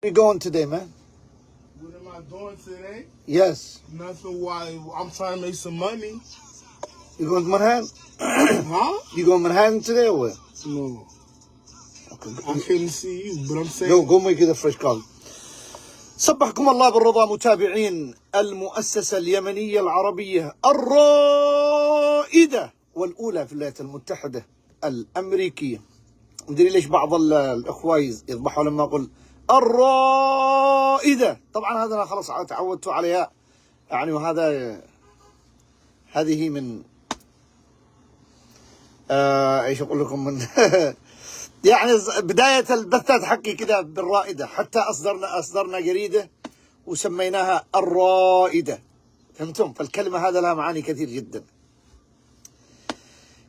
Where you going today, man? What am I doing today? Yes. Nothing. Why? I'm trying to make some money. You going to Manhattan? Huh? You going to Manhattan today or what? No. Okay. I couldn't see you, but I'm saying. Go make it a fresh call. صبحكم الله بالرضا متابعين المؤسسة اليمنية العربية الرائدة والأولى في الولايات المتحدة الأمريكية. مدري ليش بعض الأخوة يضبحوا لما أقول الرائدة. طبعا هذا أنا خلاص تعودت عليها يعني، وهذا هذه من ايش اقول لكم من يعني بداية البثات حقي كذا بالرائدة، حتى أصدرنا جريدة وسميناها الرائدة، فهمتم؟ فالكلمة هذا لها معاني كثير جدا.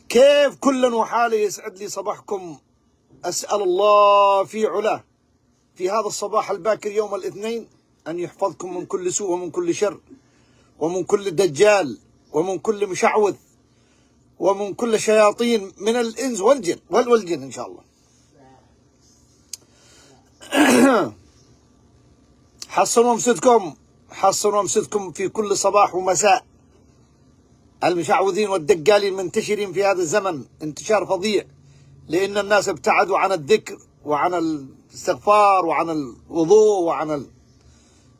كيف كل وحاله؟ يسعد لي صباحكم. أسأل الله في علاه في هذا الصباح الباكر يوم الاثنين أن يحفظكم من كل سوء ومن كل شر ومن كل دجال ومن كل مشعوذ ومن كل شياطين من الإنس والجن والجن إن شاء الله. حصنوا أنفسكم في كل صباح ومساء. المشعوذين والدجالين منتشرين في هذا الزمن انتشار فظيع، لأن الناس ابتعدوا عن الذكر وعن الاستغفار وعن الوضوء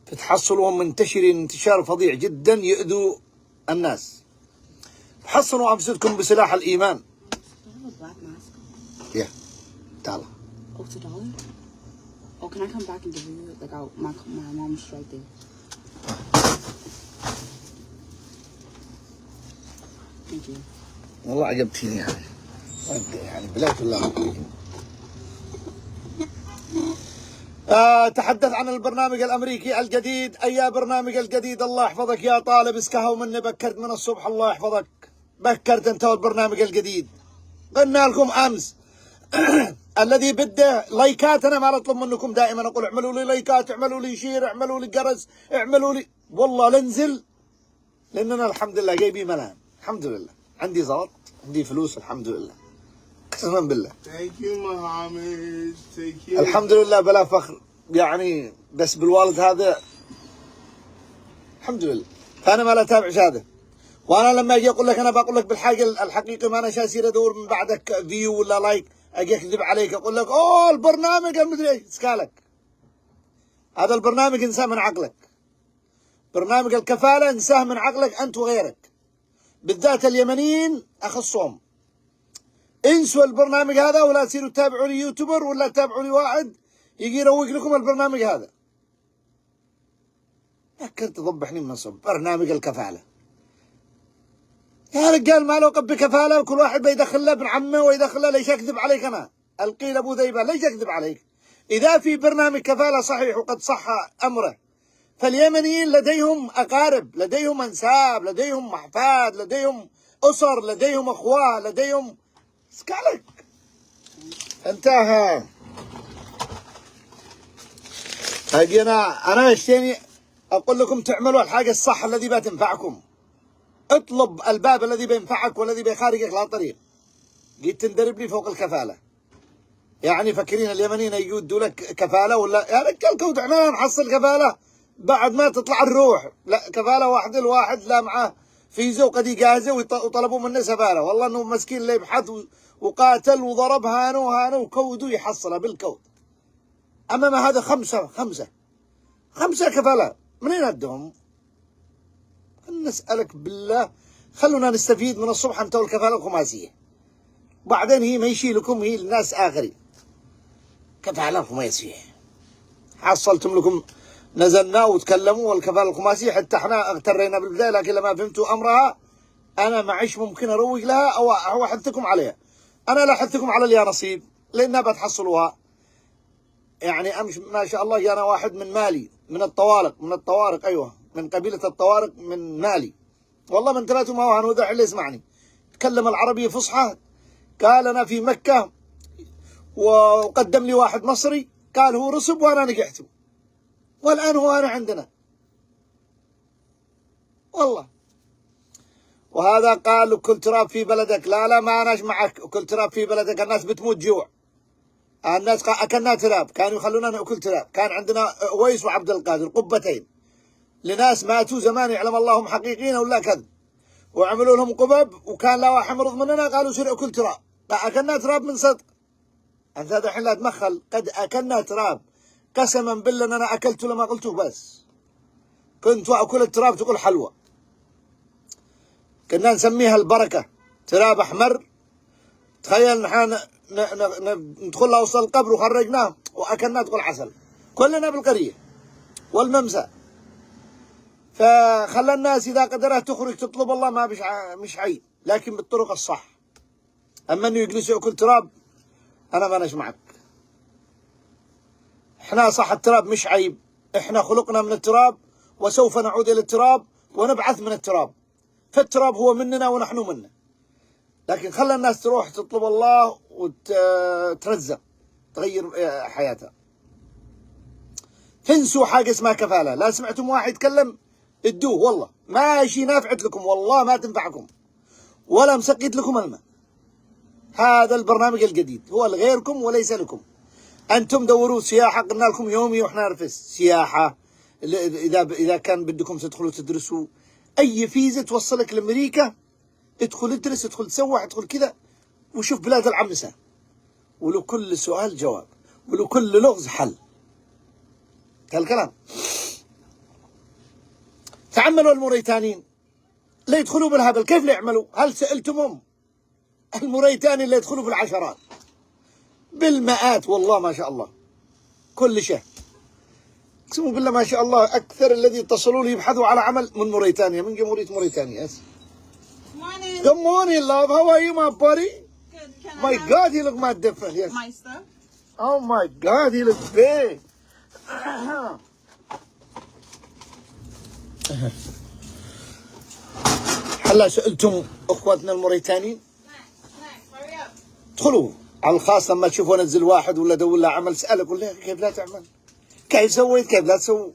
فتحصلهم منتشرين انتشار فظيع جدا يؤذوا الناس. حصنوا أنفسكم بسلاح الإيمان. Yeah. $1. Oh, $2? Oh, can I come back and give you like my mom's right there? Thank you. والله عجبتيني يعني بلاك الله. تحدث عن البرنامج الأمريكي الجديد. أي برنامج الجديد؟ الله يحفظك يا طالب، اسكهوا مني، بكرت من الصبح. الله يحفظك، بكرت انت البرنامج الجديد. قلنا لكم أمس الذي بده لايكات. أنا ما أطلب منكم دائما، أقول اعملوا لي لايكات، اعملوا لي شير، اعملوا لي جرس، اعملوا لي. والله لنزل، لأننا الحمد لله جايبين ملام، الحمد لله. عندي زلط، عندي فلوس، الحمد لله، قسما بالله. Thank you, Muhammad. Take care. الحمد لله بلا فخر يعني، بس بالوالد هذا الحمد لله. فأنا ما لا أتابع هذا. وأنا لما أجي أقول لك، أنا بقول لك بالحاجة الحقيقة، ما أنا شاسير أدور من بعدك فيو ولا لايك، أجي أكذب عليك أقول لك أوه البرنامج المدري إيش. اسكالك، هذا البرنامج انساه من عقلك. برنامج الكفالة انساه من عقلك أنت وغيرك، بالذات اليمنيين أخصهم. انسوا البرنامج هذا، ولا تصيروا تتابعوا لي يوتيوبر ولا تتابعوا لي واحد يجي يروق لكم البرنامج هذا. كنت تضبحني من الصبح. برنامج الكفالة يا رجال ما له قب كفالة، وكل واحد بيدخل له ابن عمه ويدخل له. ليش أكذب عليك أنا؟ القيل أبو ذيبان، ليش أكذب عليك؟ إذا في برنامج كفالة صحيح وقد صح أمره، فاليمنيين لديهم أقارب، لديهم أنساب، لديهم أحفاد، لديهم أسر، لديهم أخوة، لديهم اسكالك. انتهى. أجي أنا اشتيني أقول لكم تعملوا الحاجة الصح الذي بتنفعكم. اطلب الباب الذي بينفعك والذي بيخارجك لا طريق. جيت تندرب لي فوق الكفالة، يعني فاكرين اليمنيين يجودوا لك كفالة ولا يا رجال كود؟ احنا نحصل كفالة بعد ما تطلع الروح. لا، كفالة واحدة الواحد لا معاه فيزا وقد جاهزة وطلبوا منه سفارة. والله انه مسكين اللي يبحث وقاتل وضرب هانو وكودوا يحصلها بالكود. اما ما هذا خمسة كفالة منين هدهم؟ نسألك بالله، خلونا نستفيد من الصبح انت والكفالة الخماسية، وبعدين هي ما يشيلكم، هي الناس آخرين. كفالة خماسية حصلتم لكم، نزلنا وتكلموا والكفالة الخماسية حتى احنا اغترينا بالبداية، لكن لما فهمتوا أمرها أنا معيش ممكن أروج لها أو أحثكم عليها. أنا لا أحثكم على اليانصيب لأنها بتحصلوها. يعني أمش ما شاء الله جانا واحد من مالي، من الطوارق أيوه، من قبيلة الطوارق من مالي. والله من ثلاثة ما هو هنوضح اللي يسمعني، تكلم العربية فصحى. قال أنا في مكة، وقدم لي واحد مصري قال هو رسب وأنا نجحته، والآن هو أنا عندنا والله. وهذا قال كل تراب في بلدك. لا ما أناش معك، كل تراب في بلدك الناس بتموت جوع. الناس أكلنا تراب، كانوا يخلونا نأكل تراب. كان عندنا أويس وعبد القادر قبتين لناس ماتوا زمان يعلم الله هم حقيقيين ولا كذب، وعملوا لهم قبب، وكان لا واحد مرض مننا قالوا سير أكل تراب. أكلنا تراب من صدق. أنت هذا الحين لا تمخل، قد أكلنا تراب قسما بالله أن أنا أكلته لما قلته، بس كنت أكل التراب تقول حلوى. كنا نسميها البركة، تراب أحمر. تخيل نحن ندخل له وسط القبر وخرجناه وأكلناه تقول عسل، كلنا بالقرية والممسى. فخلى الناس إذا قدرت تخرج تطلب الله ما مش عيب، لكن بالطرق الصح. أما أنه يجلس يأكل تراب أنا ما نسمعك. إحنا صح التراب مش عيب، إحنا خلقنا من التراب وسوف نعود إلى التراب ونبعث من التراب، فالتراب هو مننا ونحن منه. لكن خلى الناس تروح تطلب الله وترزق تغير حياتها. تنسوا حاجة اسمها كفالة. لا سمعتم واحد يتكلم ادوه، والله ما شي نافعت لكم، والله ما تنفعكم ولا مسقيت لكم الماء. هذا البرنامج الجديد هو لغيركم وليس لكم. أنتم دوروا سياحة، قلنا لكم يومي وإحنا نرفس سياحة. إذا كان بدكم تدخلوا تدرسوا أي فيزا توصلك لأمريكا، ادخل ادرس، ادخل تسوح، ادخل كذا وشوف بلاد العمسة، ولو كل سؤال جواب، ولو كل لغز حل. هالكلام. تعملوا الموريتانيين لا يدخلوا بالهبل، كيف لا يعملوا؟ هل سألتمهم؟ الموريتاني اللي يدخلوا في العشرات بالمئات، والله ما شاء الله كل شيء. اقسم بالله ما شاء الله أكثر الذي اتصلوا لي يبحثوا على عمل من موريتانيا، من جمهورية موريتانيا. Morning. Good morning, love. How are you, my buddy? Good. Can My I have God, he look mad different. Yes. my stuff? Oh my God, he looks big. هلا سألتم اخواتنا الموريتانيين؟ Next. Hurry up. ادخلوا على الخاص لما تشوفوا نزل واحد ولا دول له عمل، سأله قول له كيف لا تعمل؟ كيف سويت؟ كيف لا تسوي؟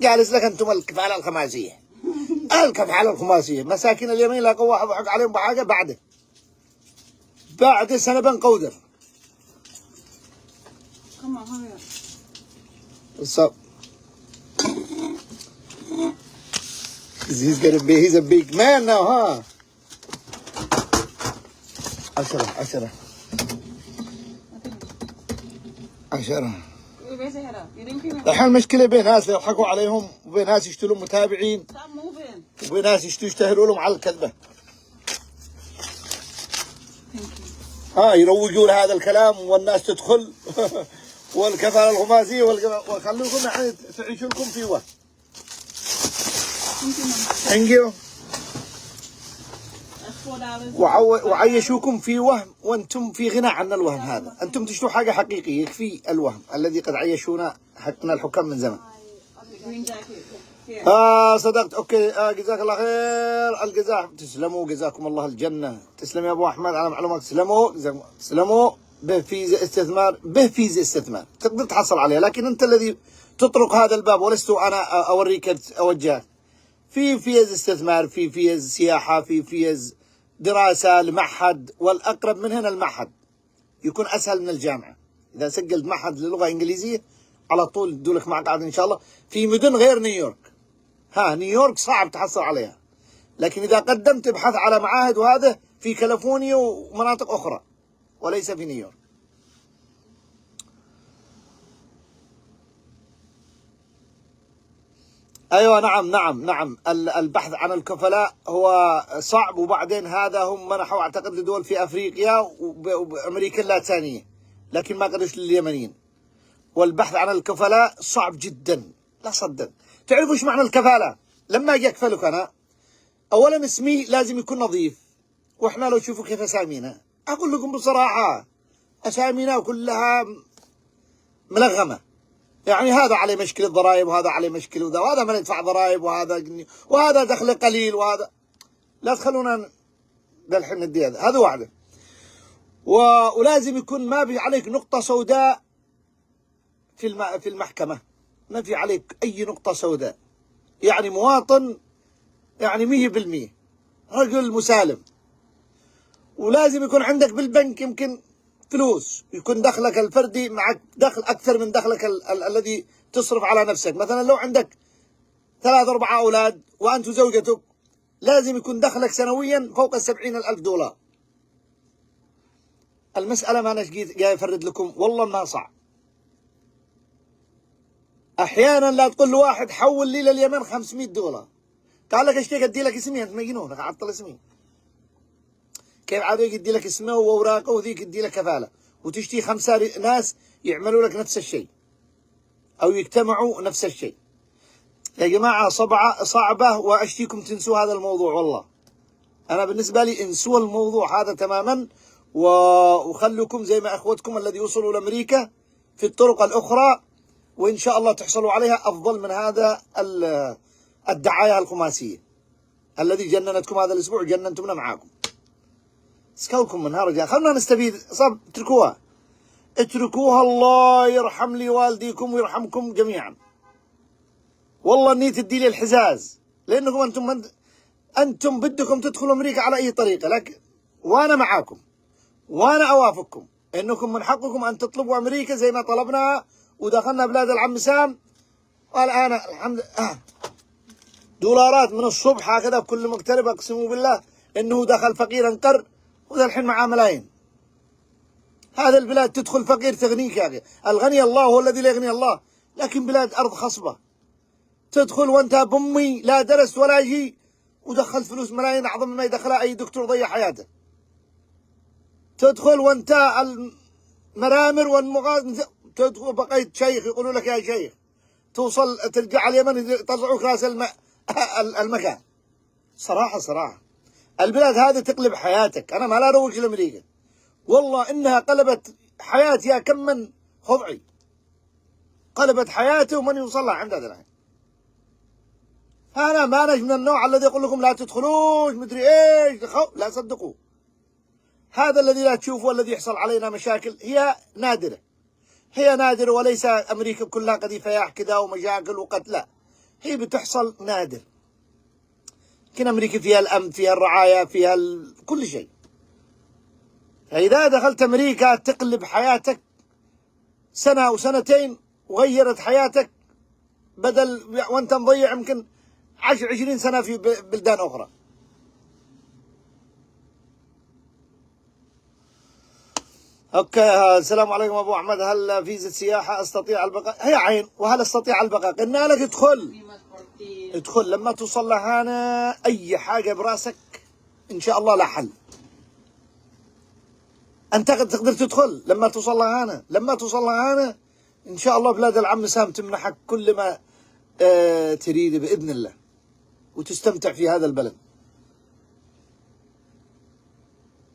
جالس لك انتم الكفالة الخماسية. الكفالة الخماسية، مساكين اليمين لاقوا واحد ضحك عليهم بحاجة بعد سنة بنقودر. Come on, hurry up. What's up? He's a big man now, huh? 10. Raise your head up. You didn't cream it. الحين المشكلة بين ناس يضحكوا عليهم، وبين ناس يشتروا متابعين، Stop moving. وبين ناس يشتهروا لهم على الكذبة. Thank you. يروجوا لهذا الكلام والناس تدخل والكفالة الخماسية وخلوكم يعني تعيشوا لكم في وهم. Thank you, Thank Mom. you. That's $4. وعيشوكم في وهم وانتم في غنى عن الوهم هذا. انتم تشتروا حاجة حقيقية، يكفي الوهم الذي قد عيشونا حقنا الحكام من زمان. Green jacket. Here. صدقت. اوكي. جزاك الله خير الجزاء. تسلموا، جزاكم الله الجنة. تسلم يا ابو احمد على معلومات. تسلموا. به فيزا استثمار تقدر تحصل عليها، لكن انت الذي تطرق هذا الباب ولست انا اوريك اوجهك. في فيز استثمار، في فيز سياحة، في فيز دراسة لمعهد، والأقرب من هنا المعهد يكون أسهل من الجامعة. إذا سجلت معهد للغة إنجليزية على طول يدولك مقعد إن شاء الله في مدن غير نيويورك. نيويورك صعب تحصل عليها، لكن إذا قدمت ابحث على معاهد وهذا في كاليفورنيا ومناطق أخرى وليس في نيويورك. ايوه نعم البحث عن الكفلاء هو صعب، وبعدين هذا هم منحوا اعتقد لدول في افريقيا وامريكا اللاتينيه، لكن ما قدرش لليمنيين. والبحث عن الكفلاء صعب جدا، لا صدق. تعرفوا ايش معنى الكفاله؟ لما اجي اكفلك انا، اولا اسمي لازم يكون نظيف، واحنا لو شوفوا كيف اسامينا، اقول لكم بصراحه اسامينا كلها ملغمه. يعني هذا عليه مشكلة ضرائب، وهذا عليه مشكلة، وهذا ما يدفع ضرائب، وهذا دخله قليل، وهذا لا تخلونا بالحين ندي هذا واحدة. ولازم يكون ما في عليك نقطة سوداء في المحكمة، ما في عليك أي نقطة سوداء، يعني مواطن يعني 100% رجل مسالم. ولازم يكون عندك بالبنك يمكن فلوس، يكون دخلك الفردي معك دخل أكثر من دخلك الذي تصرف على نفسك. مثلا لو عندك 3 4 أولاد وأنت وزوجتك، لازم يكون دخلك سنويا فوق 70,000 دولار. المسألة ما أنا جاي أفرد لكم، والله ما صعب. أحيانا لا تقول له واحد حول لي لليمن 500 دولار، قال لك اشتيك أدي لك اسمي، أنت مجنون عطل اسمي. كيف عاد يدي لك اسمه وأوراقه وذيك يدي لك كفالة، وتشتي 5 ناس يعملوا لك نفس الشيء أو يجتمعوا نفس الشيء. يا جماعة صعبة، وأشتيكم تنسوا هذا الموضوع. والله أنا بالنسبة لي انسوا الموضوع هذا تماما، وخلوكم زي ما أخوتكم الذي وصلوا لأمريكا في الطرق الأخرى، وإن شاء الله تحصلوا عليها أفضل من هذا الدعاية الخماسية الذي جننتكم هذا الأسبوع، جننتمنا معاكم. اسكولكم منها رجال، خلونا نستفيد. صب اتركوها، الله يرحم لي والديكم ويرحمكم جميعا. والله اني تدي لي الحزاز، لانكم انتم بدكم تدخلوا امريكا على اي طريقه، لكن وانا معاكم وانا اوافقكم انكم من حقكم ان تطلبوا امريكا زي ما طلبناها ودخلنا بلاد العم سام. والان الحمد لله دولارات من الصبح هكذا بكل مقترب، اقسم بالله انه دخل فقير انقر، وذا الحين معاه ملايين. هذا البلاد تدخل فقير تغنيك يا اخي، الغني الله هو الذي لا يغني الله، لكن بلاد ارض خصبه تدخل وانت بامي لا درست ولا يجي، ودخلت فلوس ملايين اعظم ما يدخلها اي دكتور ضيع حياته. تدخل وانت المرامر والمغاز، تدخل بقيت شيخ يقولوا لك يا شيخ، توصل ترجع على اليمن يطلعوك راس المكان. صراحه البلاد هذه تقلب حياتك. انا ما لا اروج لامريكا، والله انها قلبت حياتي يا كم من خضعي، قلبت حياتي ومن يوصل لها عند هذا الحين. أنا ما أنا من النوع الذي يقول لكم لا تدخلوش مدري إيش، لا صدقوا. هذا الذي لا تشوفوا والذي يحصل علينا مشاكل هي نادرة، وليس أمريكا كلها قذيفة كذا ومشاكل وقتل، لا، هي بتحصل نادر. لكن أمريكا فيها الأمن، فيها الرعاية، فيها كل شيء. فإذا دخلت أمريكا تقلب حياتك سنة أو سنتين، وغيرت حياتك، بدل وأنت مضيع يمكن 20 سنة في بلدان أخرى. اوكي، السلام عليكم ابو احمد، هل فيزا سياحة استطيع البقاء؟ هي عين، وهل استطيع البقاء؟ قلنا لك ادخل لما توصل لهنا اي حاجة براسك ان شاء الله لا حل. انت تقدر تدخل لما توصل لهنا ان شاء الله بلاد العم سام تمنحك كل ما تريد باذن الله، وتستمتع في هذا البلد.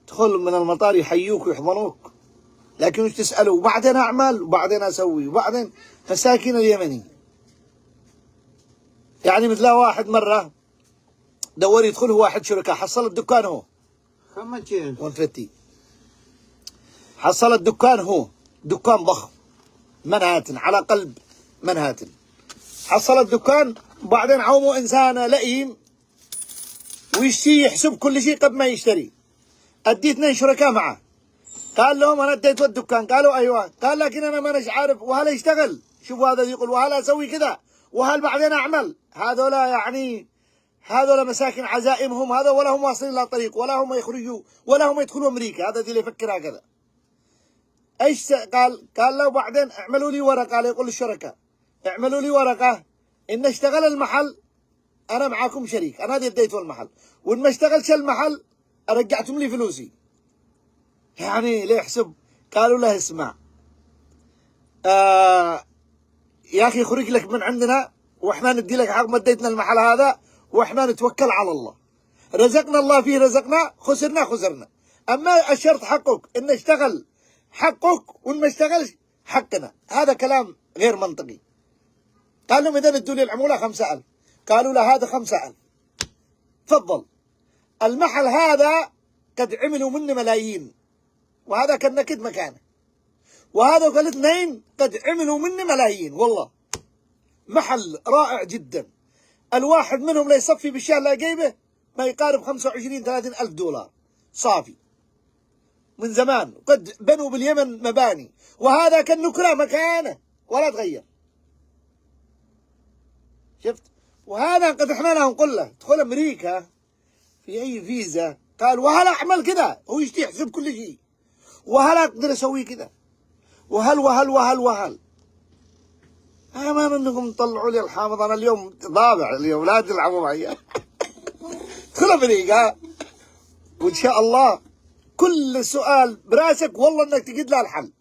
تدخل من المطار يحيوك ويحضنوك، لكن وش تسألوا؟ وبعدين أعمل وبعدين أسوي وبعدين. مساكين اليمني يعني مثل واحد مرة دور يدخله واحد شركاء، حصل الدكان هو ونفتي، حصل الدكان هو دكان ضخم منهاتن على قلب منهاتن، حصل الدكان وبعدين عوموا إنسان لئيم ويشتي يحسب كل شيء قبل ما يشتري. أدي 2 شركاء معه، قال لهم أنا أديت الدكان، قالوا أيوة، قال لكن أنا مانيش عارف وهل يشتغل، شوفوا هذا يقول وهل أسوي كذا وهل بعدين أعمل. هذولا يعني هذولا مساكن عزائمهم هذا، ولا هم واصلين إلى طريق، ولا هم يخرجوا ولا هم يدخلوا أمريكا. هذا اللي يفكر هكذا. ايش قال له بعدين اعملوا لي ورقة، قال يقول للشركاء اعملوا لي ورقة إن اشتغل المحل أنا معاكم شريك، أنا هذه اديته المحل، وإن ما اشتغلش المحل رجعتم لي فلوسي. يعني ليه يحسب؟ قالوا له اسمع يا أخي خرج لك من عندنا وإحنا ندي لك حق ما اديتنا المحل هذا، وإحنا نتوكل على الله، رزقنا الله فيه رزقنا، خسرنا. أما الشرط حقك إن اشتغل حقك، وإن ما اشتغلش حقنا. هذا كلام غير منطقي. قال لهم إذا ادوا لي العمولة 5000. قالوا له هذا 5000 تفضل. المحل هذا قد عملوا منه ملايين، وهذا كان نكد مكانه، وهذا قال 2 قد عملوا منه ملايين. والله محل رائع جدا، الواحد منهم لا يصفي بالشهر لا جيبه ما يقارب 25-30 ألف دولار صافي. من زمان، قد بنوا باليمن مباني، وهذا كان نكره مكانه ولا تغير. شفت؟ وهذا قد احنا له نقول له ادخل امريكا في اي فيزا، قال وهل اعمل كذا، هو يشتي يحسب كل شيء، وهل اقدر اسوي كذا، وهل وهل وهل وهل. ما انكم تطلعوا لي الحامض، انا اليوم ضابع، اليوم لا تلعبوا معي. ادخل امريكا وان شاء الله كل سؤال براسك والله انك تجد له الحل،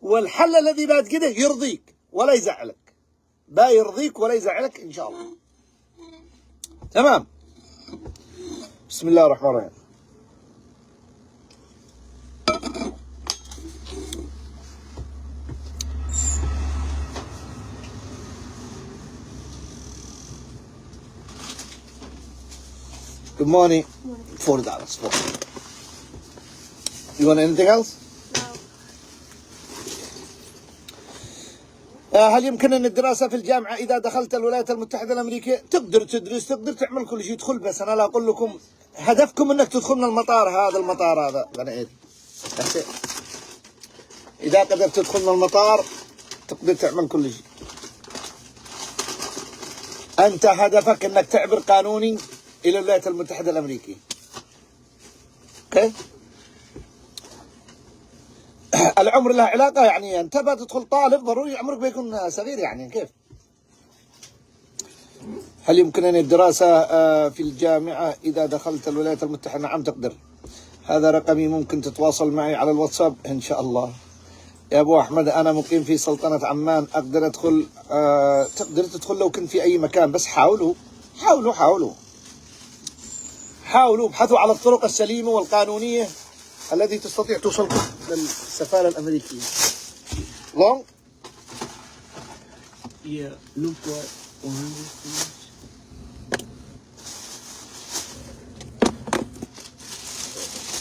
والحل الذي بعد كده يرضيك ولا يزعلك، با يرضيك ولا يزعلك ان شاء الله. تمام. بسم الله الرحمن الرحيم. Good morning. $4. You want anything else? هل يمكن أن الدراسة في الجامعة إذا دخلت الولايات المتحدة الأمريكية تقدر تدرس، تقدر تعمل كل شيء، تدخل، بس أنا لا أقول لكم هدفكم أنك تدخل من المطار هذا، المطار هذا بنعيد. إذا قدرت تدخل من المطار تقدر تعمل كل شيء. أنت هدفك أنك تعبر قانوني إلى الولايات المتحدة الأمريكية. أوكي؟ العمر له علاقة، يعني أنت بتدخل طالب ضروري عمرك بيكون صغير، يعني كيف؟ هل يمكنني الدراسة في الجامعة إذا دخلت الولايات المتحدة؟ نعم تقدر. هذا رقمي، ممكن تتواصل معي على الواتساب إن شاء الله. يا أبو أحمد أنا مقيم في سلطنة عمان، أقدر أدخل؟ تقدر تدخل لو كنت في أي مكان، بس حاولوا ابحثوا على الطرق السليمة والقانونية التي تستطيع توصلكم للسفارة الأمريكية. Long? Yeah, Newport 100 please.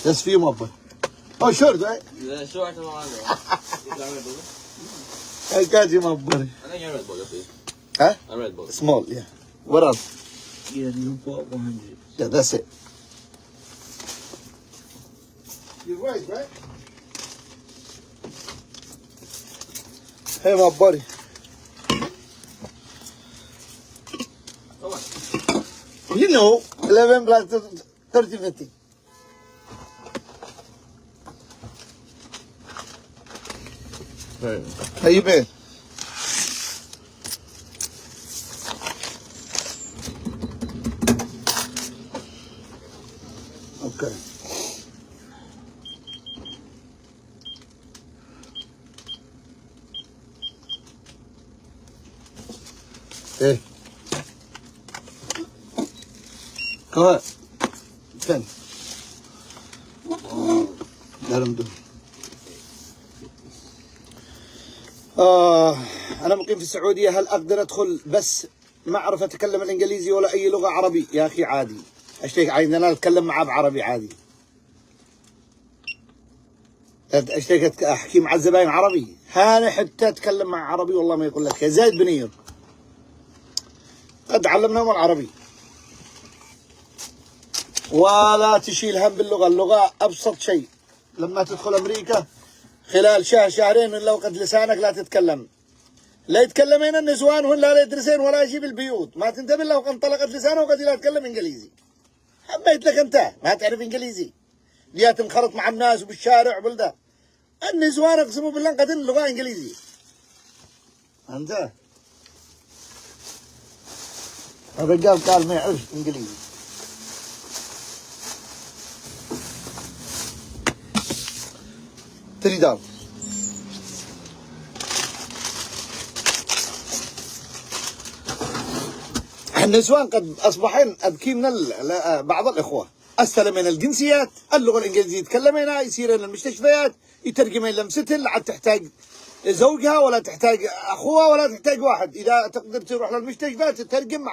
That's for you, my boy. Oh, short, right? The short and long. Is that Red Bull? I got you, my buddy. I think you're Red Bull, please. Huh? A Red Bull. Small, yeah. What else? Yeah, Newport 100. Yeah, that's it. You're right? Hey, my buddy. Come on. You know, 11 plus 30, 50. Right. How you been? Okay. Hey. Go ahead. Pen. Let him do. أنا مقيم في السعودية، هل أقدر أدخل بس ما أعرف أتكلم الإنجليزي ولا أي لغة عربي؟ يا أخي عادي، أشتيك عايزنا أتكلم معاه بعربي عادي. أشتيك أحكي مع الزباين عربي، هاني حتى أتكلم مع عربي والله ما يقول لك يا زايد بنير. قد علمناهم العربي. ولا تشيل هم باللغة، اللغة أبسط شيء. لما تدخل أمريكا خلال شهر شهرين لو قد لسانك لا تتكلم، لا يتكلمين النسوان ولا لا يدرسين ولا يجي بالبيوت، ما تنتبه لو انطلقت لسانه وقد لا يتكلم انجليزي. حبيت لك انت ما تعرف انجليزي، ليه تنخرط مع الناس وبالشارع وبالده. النسوان اقسموا بالله قد اللغة انجليزي. انت الرجال قال ما يعرف انجليزي. $3. النسوان قد أصبحين أذكي من بعض الإخوة، أسهل من الجنسيات، اللغة الإنجليزية يتكلمينها، يصيرين المستشفيات يترجمين لمستن، لا عاد تحتاج زوجها ولا تحتاج أخوها ولا تحتاج واحد، إذا تقدر تروح للمستشفى تترجم مع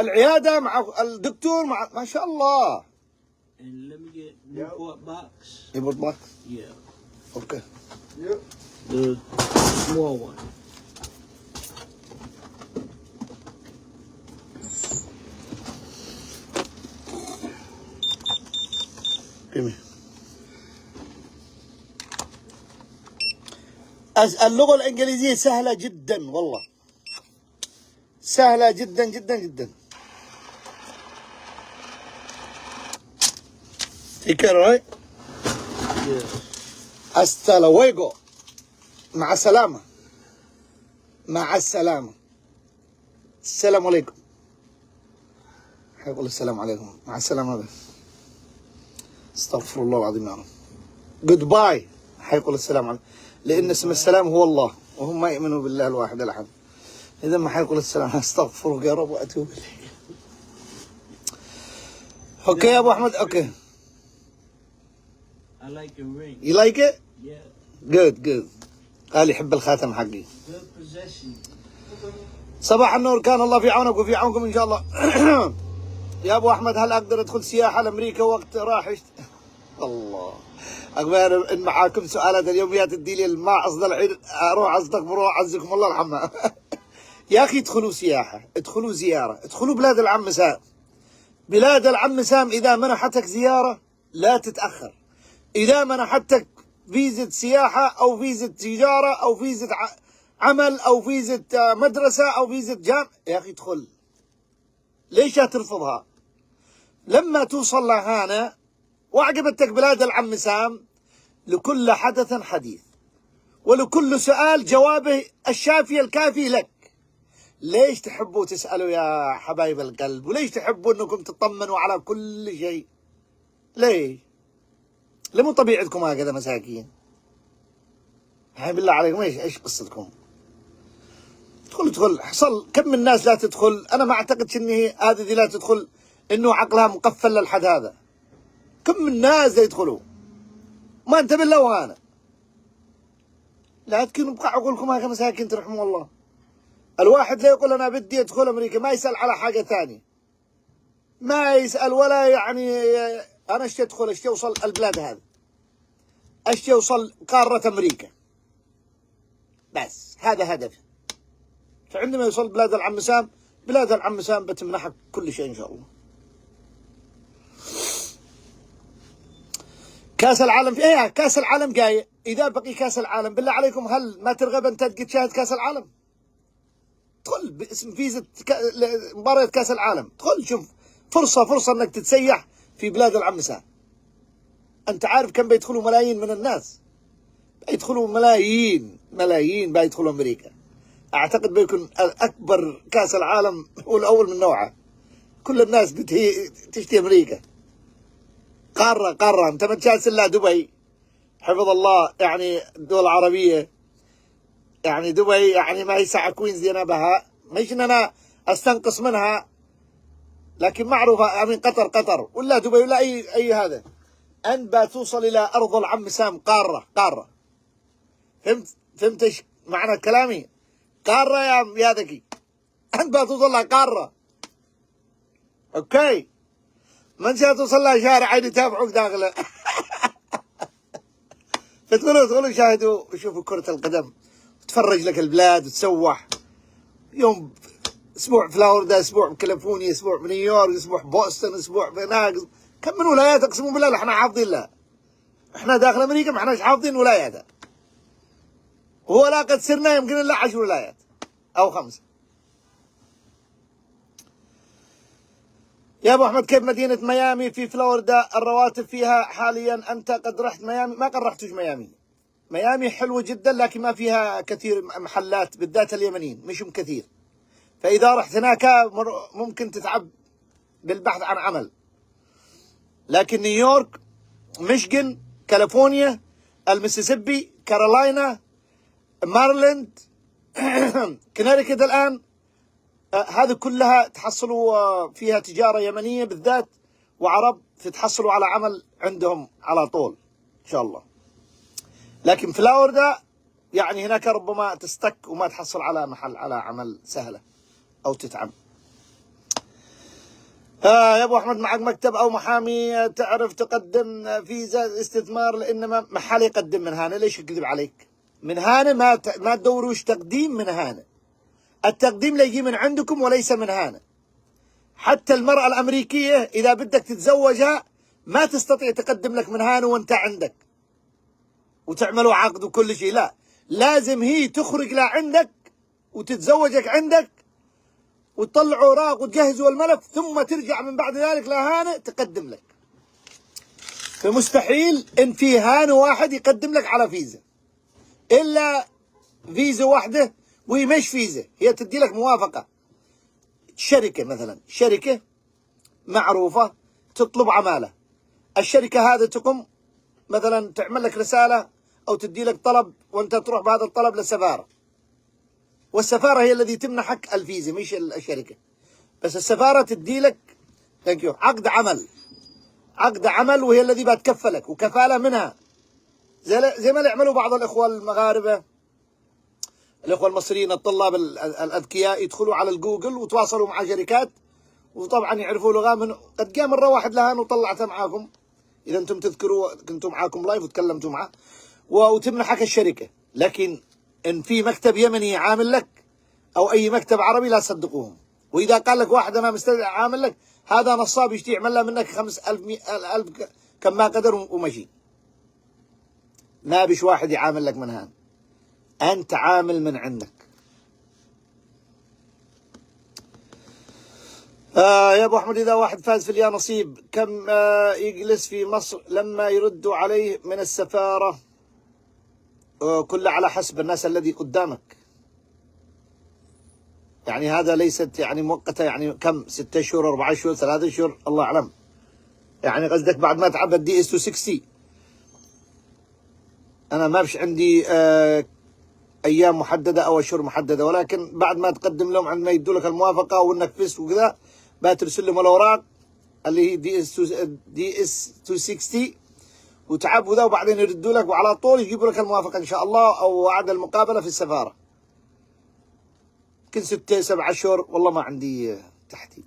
العيادة مع الدكتور مع ما شاء الله. And let me get Newport box. Newport box? Yeah. Okay. Yep. The small one. Give me. اللغة الإنجليزية سهلة جدا والله، سهلة جدا جدا جدا. Take care, right? Yeah. Hasta luego. مع السلامة. مع السلامة. السلام عليكم. حيقول السلام عليكم. مع السلامة بس. استغفر الله العظيم يا رب. Goodbye. حيقول السلام عليكم. لأن اسم السلام هو الله، وهم ما يؤمنوا بالله الواحد الأحد. إذا ما حيقول السلام، استغفرك يا رب وأتوب إليك. أوكي يا أبو أحمد. أوكي. I like your ring. You like it? Yeah. Good. قال يحب الخاتم حقي. Good possession. صباح النور، كان الله في عونك وفي عونكم إن شاء الله. يا أبو أحمد، هل أقدر أدخل سياحة لأمريكا وقت راح الله أقبل إن معاكم سؤالات اليوميات تدي لي الماء أصدر العيد أروح أستغفر عزكم الله الحمام. يا أخي ادخلوا سياحة، ادخلوا زيارة، ادخلوا بلاد العم سام. بلاد العم سام إذا منحتك زيارة لا تتأخر. إذا منحتك فيزة سياحة أو فيزة تجارة أو فيزة عمل أو فيزة مدرسة أو فيزة جامعة، يا أخي ادخل. ليش ترفضها؟ لما توصل لهنا وعجبتك بلاد العم سام، لكل حدث حديث ولكل سؤال جوابه الشافي الكافي لك. ليش تحبوا تسألوا يا حبايب القلب؟ وليش تحبوا أنكم تطمنوا على كل شيء؟ ليش؟ لمو طبيعتكم هكذا مساكين؟ هاي بالله عليكم ايش قصتكم؟ ادخل حصل. كم من الناس لا تدخل. انا ما اعتقدش ان هذه لا تدخل انه عقلها مقفل للحد هذا. كم من الناس لا يدخلوا ما انت بالله وانا. لا تكونوا بقى عقولكم هكذا مساكين ترحموا الله. الواحد لا يقول انا بدي ادخل امريكا ما يسال على حاجه ثانيه، ما يسال ولا يعني انا اشتي ادخل اشتي اوصل البلاد هذه، اشتي اوصل قاره امريكا، بس هذا هدفه. فعندما يوصل بلاد العم سام، بلاد العم سام بتمنحك كل شيء ان شاء الله. كاس العالم في ايه؟ كاس العالم جاي. اذا بقي كاس العالم بالله عليكم هل ما ترغب انت تشاهد كاس العالم؟ ادخل باسم فيزا مباراة كاس العالم، ادخل شوف فرصة انك تتسيح في بلاد العم سام. انت عارف كم بيدخلوا؟ ملايين من الناس بيدخلوا، ملايين بيدخلوا امريكا. اعتقد بيكون اكبر كاس العالم هو الاول من نوعه. كل الناس تشتي امريكا. قارة انت ما تجالس الا دبي حفظ الله، يعني الدول العربية، يعني دبي يعني ما هي ساعة كوينز دي انا بها، مش ان انا استنقص منها، لكن معروفة. امين قطر ولا دبي ولا اي هذا. انت بتوصل الى ارض العم سام قارة. فهمت ايش معنى كلامي؟ قارة يا ذكي، انت بتوصل لها قارة. اوكي، ما انت توصل لها شارع يتابعوك داخله. فتدخلوا شاهدوا وشوفوا كرة القدم، تفرج لك البلاد وتسوح. يوم اسبوع فلوريدا، اسبوع بكاليفورنيا، اسبوع بنيويورك، اسبوع بوسطن، اسبوع بناقص. كم من ولايات اقسم بالله احنا حافظين لها. احنا داخل امريكا ما احناش حافظين ولاياتها. ولا قد صرنا يمكن الا 10 ولايات او 5. يا ابو احمد، كيف مدينة ميامي في فلوريدا؟ الرواتب فيها حاليا. انت قد رحت ميامي؟ ما قد رحتوش ميامي. ميامي حلوة جدا لكن ما فيها كثير محلات، بالذات اليمنيين مشهم كثير. فاذا رحت هناك ممكن تتعب بالبحث عن عمل. لكن نيويورك، ميشيغان، كاليفورنيا، المسيسيبي، كارولاينا، ماريلاند، كونيتيكت الآن، هذه كلها تحصلوا فيها تجارة يمنية بالذات وعرب، تتحصلوا على عمل عندهم على طول إن شاء الله. لكن فلوريدا يعني هناك ربما تستك وما تحصل على محل على عمل سهلة أو تتعب. يا ابو احمد، معك مكتب او محامي تعرف تقدم فيزا استثمار؟ لان ما حال يقدم من هنا. ليش اكذب عليك؟ من هنا ما تدوروش تقديم من هنا. التقديم لا يجي من عندكم وليس من هنا. حتى المرأة الامريكية اذا بدك تتزوجها ما تستطيع تقدم لك من هنا وانت عندك وتعملوا عقد وكل شيء. لا، لازم هي تخرج لعندك وتتزوجك عندك وتطلع اوراق وتجهزوا الملف، ثم ترجع من بعد ذلك لهانة تقدم لك. فمستحيل ان في هانة واحد يقدم لك على فيزا، الا فيزا واحدة، وهي مش فيزا، هي تدي لك موافقة. شركة مثلا، شركة معروفة تطلب عمالة، الشركة هذا تقوم مثلا تعمل لك رسالة أو تدي لك طلب، وأنت تروح بهذا الطلب للسفارة، والسفارة هي الذي تمنحك الفيزا مش الشركة. بس السفارة تدي لك عقد عمل، عقد عمل، وهي الذي بتكفلك وكفالة منها، زي ما يعملوا بعض الإخوة المغاربة، الإخوة المصريين الطلاب الأذكياء يدخلوا على الجوجل وتواصلوا مع شركات، وطبعا يعرفوا لغة من قد جاء مرة واحد لهان وطلعتها معاكم، إذا أنتم تذكروا كنتوا معاكم لايف وتكلمتوا معه وتمنحك الشركة. لكن إن في مكتب يمني عامل لك أو أي مكتب عربي لا تصدقوهم. وإذا قال لك واحد أنا مستدعي عامل لك، هذا نصاب يشتي يعمل له منك 5,000 كم ما قدر ومشي. ما بيش واحد يعامل لك من هان، أنت عامل من عندك. يا أبو أحمد، إذا واحد فاز في اليانصيب كم يجلس في مصر لما يردوا عليه من السفارة؟ كله على حسب الناس الذي قدامك، يعني هذا ليست يعني مؤقتة، يعني كم 6 أشهر 4 أشهر 3 أشهر الله أعلم. يعني قصدك بعد ما تعبت دي اس 260. أنا ما فيش عندي أيام محددة أو أشهر محددة، ولكن بعد ما تقدم لهم عندما يدوا لك الموافقة وإنك فزت وكذا بترسل لهم الأوراق اللي هي دي اس 260 وتعب وذا، وبعدين يردوا لك وعلى طول يجيبوا لك الموافقة إن شاء الله أو وعد المقابلة في السفارة. يمكن 6 7 أشهر، والله ما عندي تحديد.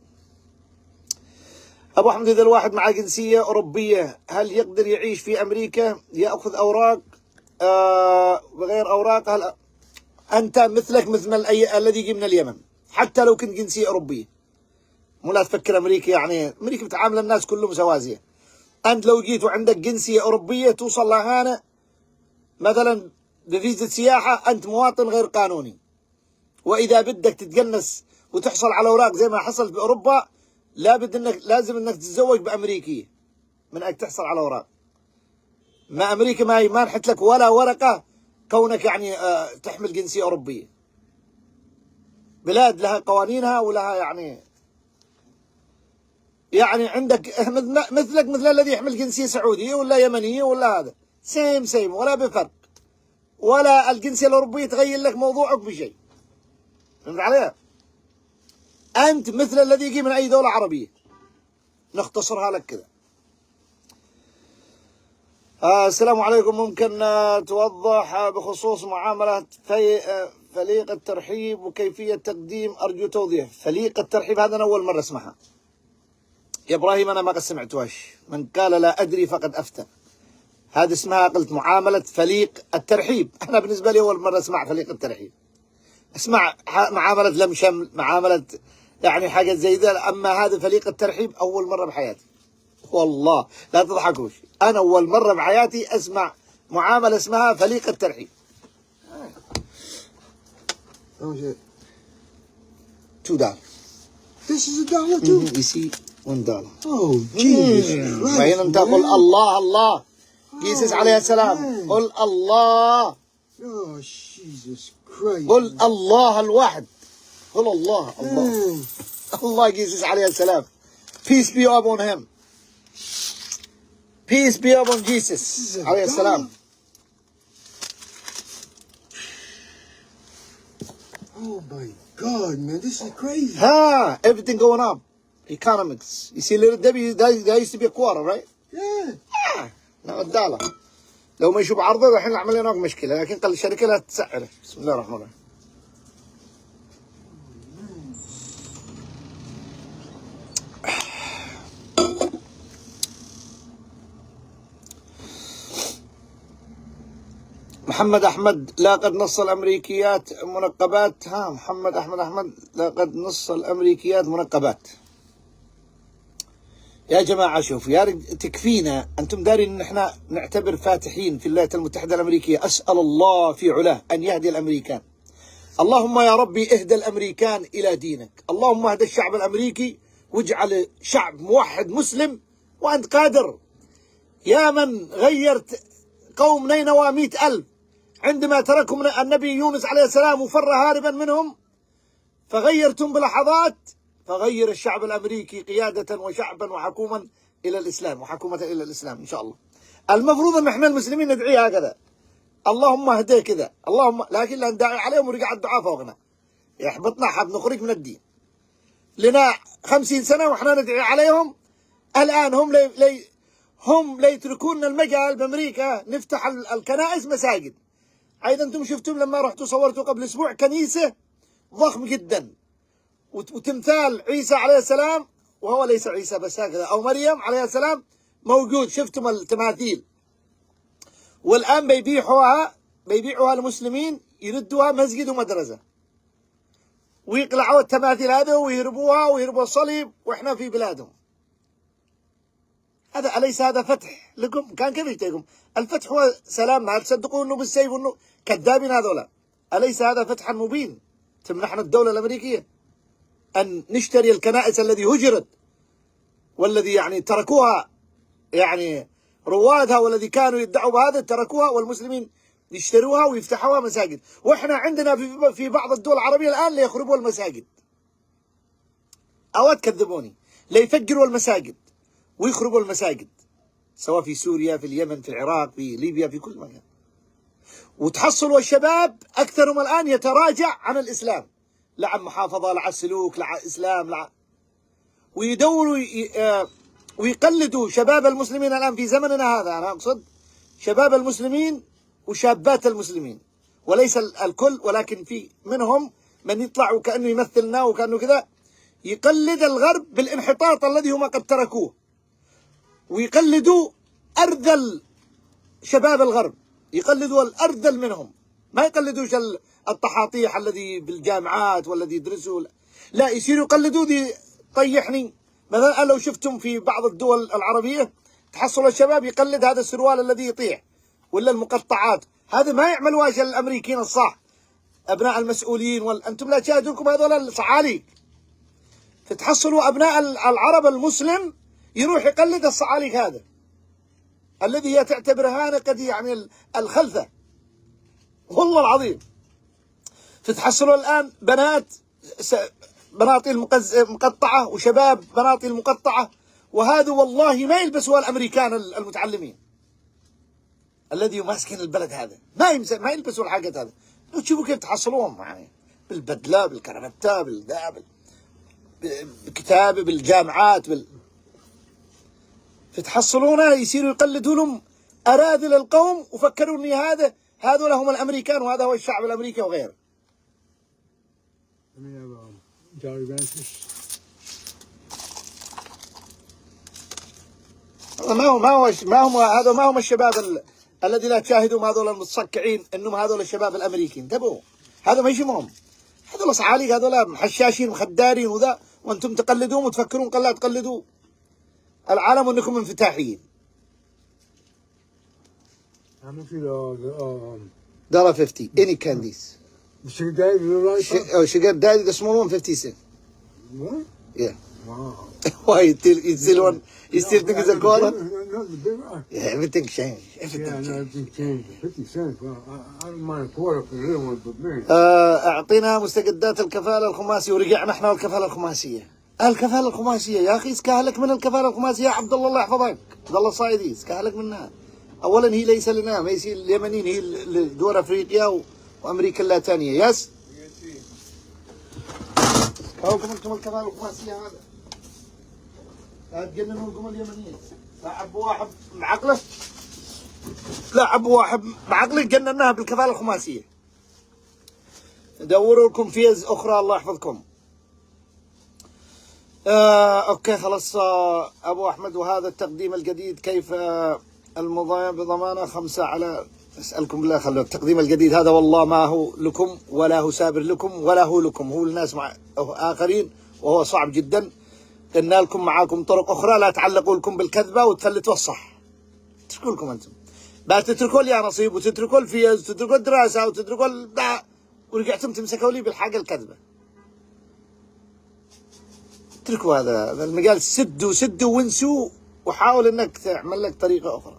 أبو أحمد، إذا الواحد مع جنسية أوروبية هل يقدر يعيش في أمريكا يأخذ أوراق بغير أوراق؟ هل أنت مثلك مثل الذي يجي من اليمن حتى لو كنت جنسية أوروبية؟ مو لا تفكر أمريكا، يعني أمريكا بتعامل الناس كلهم سواسية. أنت لو جيت وعندك جنسية أوروبية توصل لهنا مثلا بفيزا سياحة، أنت مواطن غير قانوني، وإذا بدك تتجنس وتحصل على أوراق زي ما حصل في أوروبا، لازم إنك تتزوج بأمريكية من أجل تحصل على أوراق. ما أمريكا ما يمنحت لك ولا ورقة كونك يعني تحمل جنسية أوروبية. بلاد لها قوانينها ولها يعني عندك مثلك مثل الذي يحمل جنسية سعودية ولا يمنية ولا هذا سيم ولا بفرق، ولا الجنسية الأوروبية تغير لك موضوعك بشيء. فهمت علي؟ أنت مثل الذي يجي من أي دولة عربية، نختصرها لك كذا. السلام عليكم، ممكن توضح بخصوص معاملة فليق الترحيب وكيفية تقديم؟ أرجو توضيح. فليق الترحيب هذا أنا أول مرة أسمعها يا إبراهيم، أنا ما سمعتوهاش. من قال لا أدري فقد أفتى. هذا اسمها قلت معاملة فليق الترحيب. أنا بالنسبة لي أول مرة أسمع فليق الترحيب. أسمع معاملة لمشم، معاملة يعني حاجة زي ذا، أما هذا فليق الترحيب أول مرة بحياتي. والله لا تضحكوش، أنا أول مرة بحياتي أسمع معاملة اسمها فليق الترحيب. $2. This is $1 too? You see $1. Oh, Jesus Christ. فهنا أنت قل الله الله. جيسس عليه السلام قل الله. Oh, Jesus Christ. قل الله الواحد. قل الله الله. الله جيسس عليه السلام. Peace be upon him. Peace be upon Jesus عليه السلام. Oh my God, man, this is crazy. Everything going up. Economics. You see little Debbie, that used to be a quarter, right? Yeah. now $1. لو ما يشوف عرضه الحين عمل لنا مشكلة، لكن قال الشركة لا تسعره. بسم الله الرحمن الرحيم. محمد أحمد، لقد نص الأمريكيات منقبات. محمد أحمد لقد نص الأمريكيات منقبات. يا جماعة شوفوا يا تكفينا، أنتم دارين أن احنا نعتبر فاتحين في الولايات المتحدة الأمريكية. أسأل الله في علاه أن يهدي الأمريكان. اللهم يا ربي اهدى الأمريكان إلى دينك. اللهم اهدى الشعب الأمريكي واجعل شعب موحد مسلم، وأنت قادر. يا من غيرت قوم نينوى 100,000 عندما تركهم النبي يونس عليه السلام وفر هاربا منهم، فغيرتم بلحظات، فغير الشعب الأمريكي قيادة وشعبا وحكومة إلى الإسلام، وحكومة إلى الإسلام إن شاء الله. المفروض أن احنا المسلمين ندعي هكذا، اللهم اهديه كذا، اللهم، لكن لا ندعي عليهم ورجع الدعاء فوقنا يحبطنا، حاب نخرج من الدين. لنا 50 سنة وإحنا ندعي عليهم. الآن هم ليتركون المجال بأمريكا نفتح الكنائس مساجد. أيضا أنتم شفتم لما رحتوا صورتوا قبل أسبوع كنيسة ضخم جدا وتمثال عيسى عليه السلام، وهو ليس عيسى بس هكذا، أو مريم عليه السلام موجود. شفتم التماثيل؟ والآن بيبيعوها المسلمين، يردوها مسجد ومدرسة، ويقلعوا التماثيل هذه ويهربوا الصليب، وإحنا في بلادهم. هذا أليس هذا فتح لكم؟ كان كيف يجتيكم؟ الفتح هو سلام، ما تصدقوا أنه بالسيف وأنه كذابين هذولا. أليس هذا فتحا مبين تمنحنا الدولة الأمريكية أن نشتري الكنائس الذي هجرت، والذي يعني تركوها، يعني روادها والذي كانوا يدعوا بهذا تركوها، والمسلمين يشتروها ويفتحوها مساجد. وإحنا عندنا في بعض الدول العربية الآن ليخربوا المساجد، أو تكذبوني، ليفجروا المساجد ويخربوا المساجد، سواء في سوريا، في اليمن، في العراق، في ليبيا، في كل مكان. وتحصلوا الشباب أكثرهم الآن يتراجع عن الإسلام، لا عن محافظة، لا عن سلوك، لا عن إسلام، لا عن، ويدوروا ويقلدوا شباب المسلمين الآن في زمننا هذا. أنا أقصد شباب المسلمين وشابات المسلمين، وليس الكل، ولكن في منهم من يطلع وكأنه يمثلنا وكأنه كذا، يقلد الغرب بالانحطاط الذي هم قد تركوه، ويقلدوا أرذل شباب الغرب، يقلدوا الأرذل منهم، ما يقلدوش الطحاطيح الذي بالجامعات والذي يدرسوا، لا يصيروا يقلدوا. دي طيحني مثلا لو شفتم في بعض الدول العربية تحصل الشباب يقلد هذا السروال الذي يطيح، ولا المقطعات، هذا ما يعملوهاش الأمريكيين الصح، أبناء المسؤولين، أنتم لا تشاهدونكم هذول الصعاليك. فتحصلوا أبناء العرب المسلم يروح يقلد الصعاليك هذا الذي هي تعتبر هذا قد يعني الخلفة، والله العظيم. فتحصلوا الآن بناطيل مقطعة، وشباب بناطيل مقطعة، وهذا والله ما يلبسوا الأمريكان المتعلمين الذي ماسكين البلد هذا، ما يلبسوا الحاجات هذا. تشوفوا كيف تحصلوهم يعني بالبدلة، بالكرافتة، بالكتابة، بالجامعات، فتحصلونه يصيروا يقلدوا لهم أراذل القوم، وفكروا أن هذول هم الأمريكان، وهذا هو الشعب الأمريكي وغيره. ما هم الشباب الذي لا تشاهدوا هذول المتصكعين انهم هذول الشباب الامريكيين. انتبهوا، هذا ما يشمهم، هذول صعاليك، هذول حشاشين مخدارين وذا، وانتم تقلدوهم وتفكرون قال لا تقلدوا العالم انكم انفتاحيين. $1.50 any candies. Sugar daddy, you like that? Oh, sugar daddy, the small one, 50 cents. What? Yeah. Wow. Why you still think it's a quarter? No, the big rock. Yeah, everything changed. Everything Yeah, no, changed. everything changed. 50 cents. Well, I don't mind a quarter for the little one, but man. اعطينا مستجدات الكفالة الخماسية، ورجعنا احنا الكفالة الخماسية. الكفالة الخماسية يا اخي، اسكهلك من الكفالة الخماسية يا عبد الله، الله يحفظك، عبد الله الصايدي، اسكهلك منها. اولا هي ليس لنا، ما يصير اليمنيين، هي لدول افريقيا وامريكا اللاتينية. يس كوكم انتم الكفالة الخماسية هذا، لا تجننوا القوم اليمنيين. لاعب واحد بعقله، لاعب واحد بعقله جنناها بالكفالة الخماسية. دوروا لكم فيز اخرى، الله يحفظكم. اوكي خلاص. ابو احمد، وهذا التقديم الجديد كيف بضمانه 5 على، اسالكم بالله خلوا التقديم الجديد هذا والله ما هو لكم ولا هو سابر لكم ولا هو لكم، هو الناس مع اخرين، وهو صعب جدا. قلنا لكم معاكم طرق أخرى، لا تعلقوا لكم بالكذبة وتفلتوا الصح. اتركوا لكم أنتم بقى، تتركوا لي يا نصيب وتتركوا الفيز وتتركوا الدراسة وتتركوا البتاع، ورجعتم تمسكوا لي بالحاجة الكذبة. اتركوا هذا المجال، سدوا وانسوا، وحاول انك تعمل لك طريقة أخرى.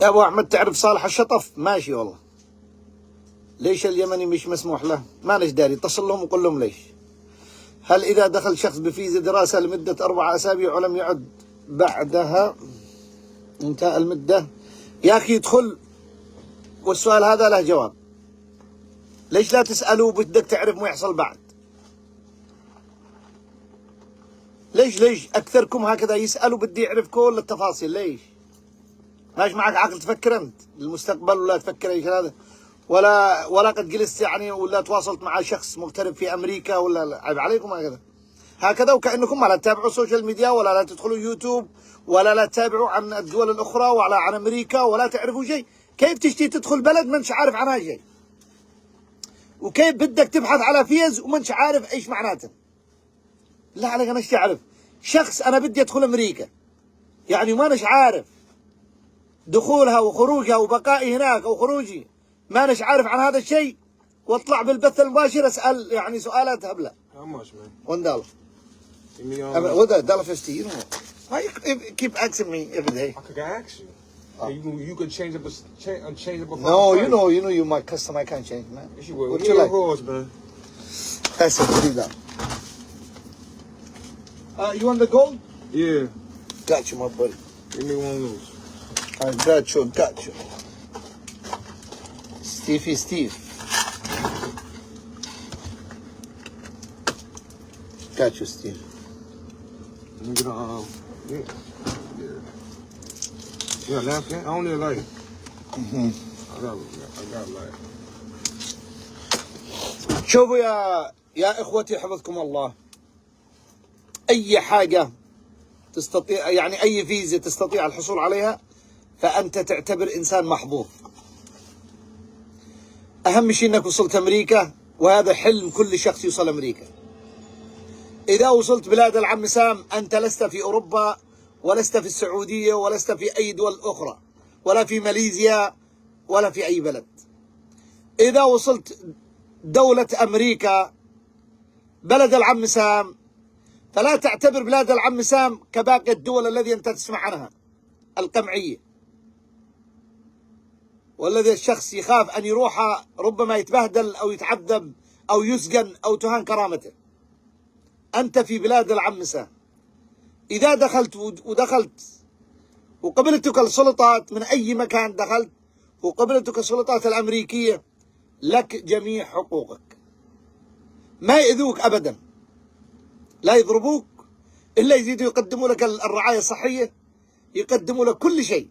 يا أبو أحمد تعرف صالح الشطف؟ ماشي والله. ليش اليمني مش مسموح له؟ ما نش داري، اتصل لهم وقول لهم ليش. هل إذا دخل شخص بفيزا دراسة لمدة 4 أسابيع ولم يعد بعدها انتهى المدة؟ يا أخي يدخل، والسؤال هذا له جواب. ليش لا تسألوا بدك تعرف ما يحصل بعد؟ ليش أكثركم هكذا يسألوا بدي يعرف كل التفاصيل؟ ليش؟ ماش معك عقل تفكر أنت للمستقبل، ولا تفكر أي شيء هذا، ولا قد جلست يعني ولا تواصلت مع شخص مغترب في أمريكا، ولا عيب عليكم هكذا وكأنكم ما لا تتابعوا السوشيال ميديا، ولا لا تدخلوا يوتيوب، ولا لا تتابعوا عن الدول الأخرى، ولا عن أمريكا، ولا تعرفوا شيء. كيف تشتي تدخل بلد ما انش عارف عنها شيء؟ وكيف بدك تبحث على فيز وما انش عارف ايش معناته؟ لا عليك، انا ايش اعرف شخص انا بدي ادخل امريكا يعني ما نش عارف دخولها وخروجها وبقائي هناك او خروجي، ما نش عارف عن هذا الشيء، واطلع بالبث المباشر اسال يعني سؤالات هبله. How much, man? $1. Give me What $1.50? You know. Why you keep asking me every day? I could ask you. You could change up a No, you know you're my customer. I can't change, man. Yes, you will. What Give you me like? a horse, man. That's it. $3. You want the gold? Yeah. Got you, my buddy. Give me one of those. I got you. Steve. Got you, Steve. Let me get yeah, napkin. I don't need a light. I got a light. شوفوا يا إخوتي حفظكم الله، أي حاجة تستطيع يعني أي فيزا تستطيع الحصول عليها فأنت تعتبر إنسان محظوظ. أهم شيء أنك وصلت أمريكا، وهذا حلم كل شخص يوصل أمريكا. إذا وصلت بلاد العم سام أنت لست في أوروبا، ولست في السعودية، ولست في أي دول أخرى، ولا في ماليزيا، ولا في أي بلد. إذا وصلت دولة أمريكا بلد العم سام، فلا تعتبر بلاد العم سام كباقي الدول التي أنت تسمع عنها القمعية، والذي الشخص يخاف أن يروح ربما يتبهدل أو يتعذب أو يسجن أو تهان كرامته. أنت في بلاد العم سام، إذا دخلت وقبلتك السلطات من أي مكان دخلت، وقبلتك السلطات الأمريكية، لك جميع حقوقك، ما يؤذوك أبدا، لا يضربوك إلا يزيدوا يقدموا لك الرعاية الصحية، يقدموا لك كل شيء،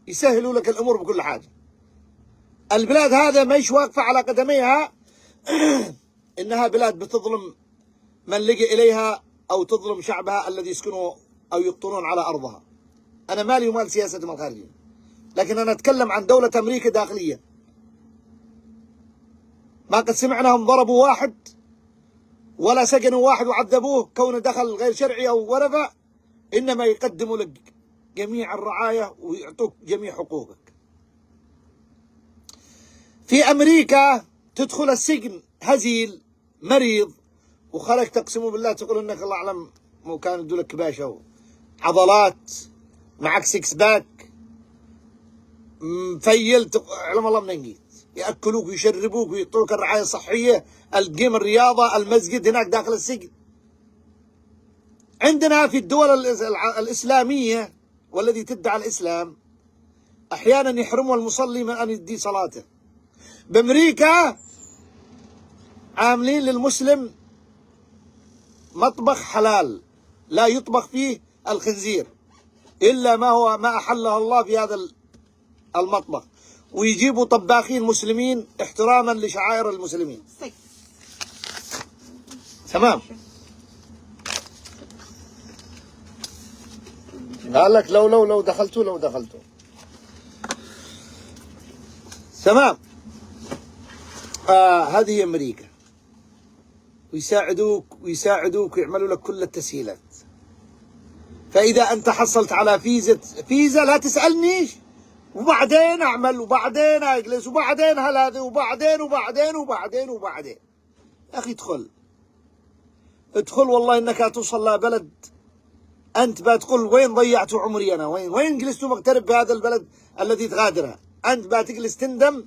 يسهلوا لك الأمور بكل حاجة. البلاد هذا ما واقفة على قدميها إنها بلاد بتظلم من لجأ إليها أو تظلم شعبها الذي يسكنوا أو يقطنون على أرضها. أنا مالي ومال سياستهم الخارجية، لكن أنا أتكلم عن دولة أمريكا داخليا. ما قد سمعناهم ضربوا واحد ولا سجنوا واحد وعذبوه كونه دخل غير شرعي أو ورفع، إنما يقدموا لك جميع الرعاية ويعطوك جميع حقوقك. في أمريكا تدخل السجن هزيل مريض وخلك تقسموا بالله تقول إنك الله أعلم مو كان يدوا لك باشا عضلات، معك سكس باك، مفيل، علم الله منين جيت. يأكلوك ويشربوك ويعطوك الرعاية الصحية، الجيم، الرياضة، المسجد هناك داخل السجن. عندنا في الدول الإسلامية والذي تدعي الإسلام أحيانا يحرموا المصلي من أن يدي صلاته. بأمريكا عاملين للمسلم مطبخ حلال لا يطبخ فيه الخنزير إلا ما أحله الله في هذا المطبخ، ويجيبوا طباخين مسلمين احتراما لشعائر المسلمين. تمام. قال لك لو دخلتوا تمام. هذه أمريكا، ويساعدوك ويعملوا لك كل التسهيلات. فإذا أنت حصلت على فيزا لا تسألنيش، وبعدين أعمل، وبعدين أجلس، وبعدين هذا، وبعدين وبعدين وبعدين وبعدين. يا أخي ادخل والله إنك توصل لبلد أنت بتقول وين ضيعت عمري أنا، وين جلست مغترب بهذا البلد الذي تغادرها. أنت بتجلس تندم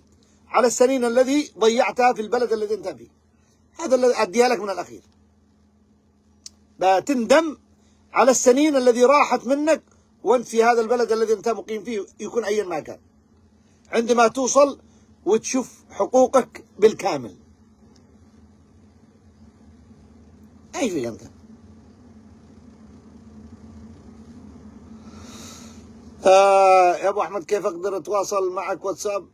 على السنين الذي ضيعتها في البلد الذي أنت فيه. هذا اللي أديها لك من الأخير، بتندم على السنين الذي راحت منك وأنت في هذا البلد الذي أنت مقيم فيه، يكون أيا ما كان، عندما توصل وتشوف حقوقك بالكامل. أي فيك أنت؟ يا أبو أحمد كيف أقدر أتواصل معك؟ واتساب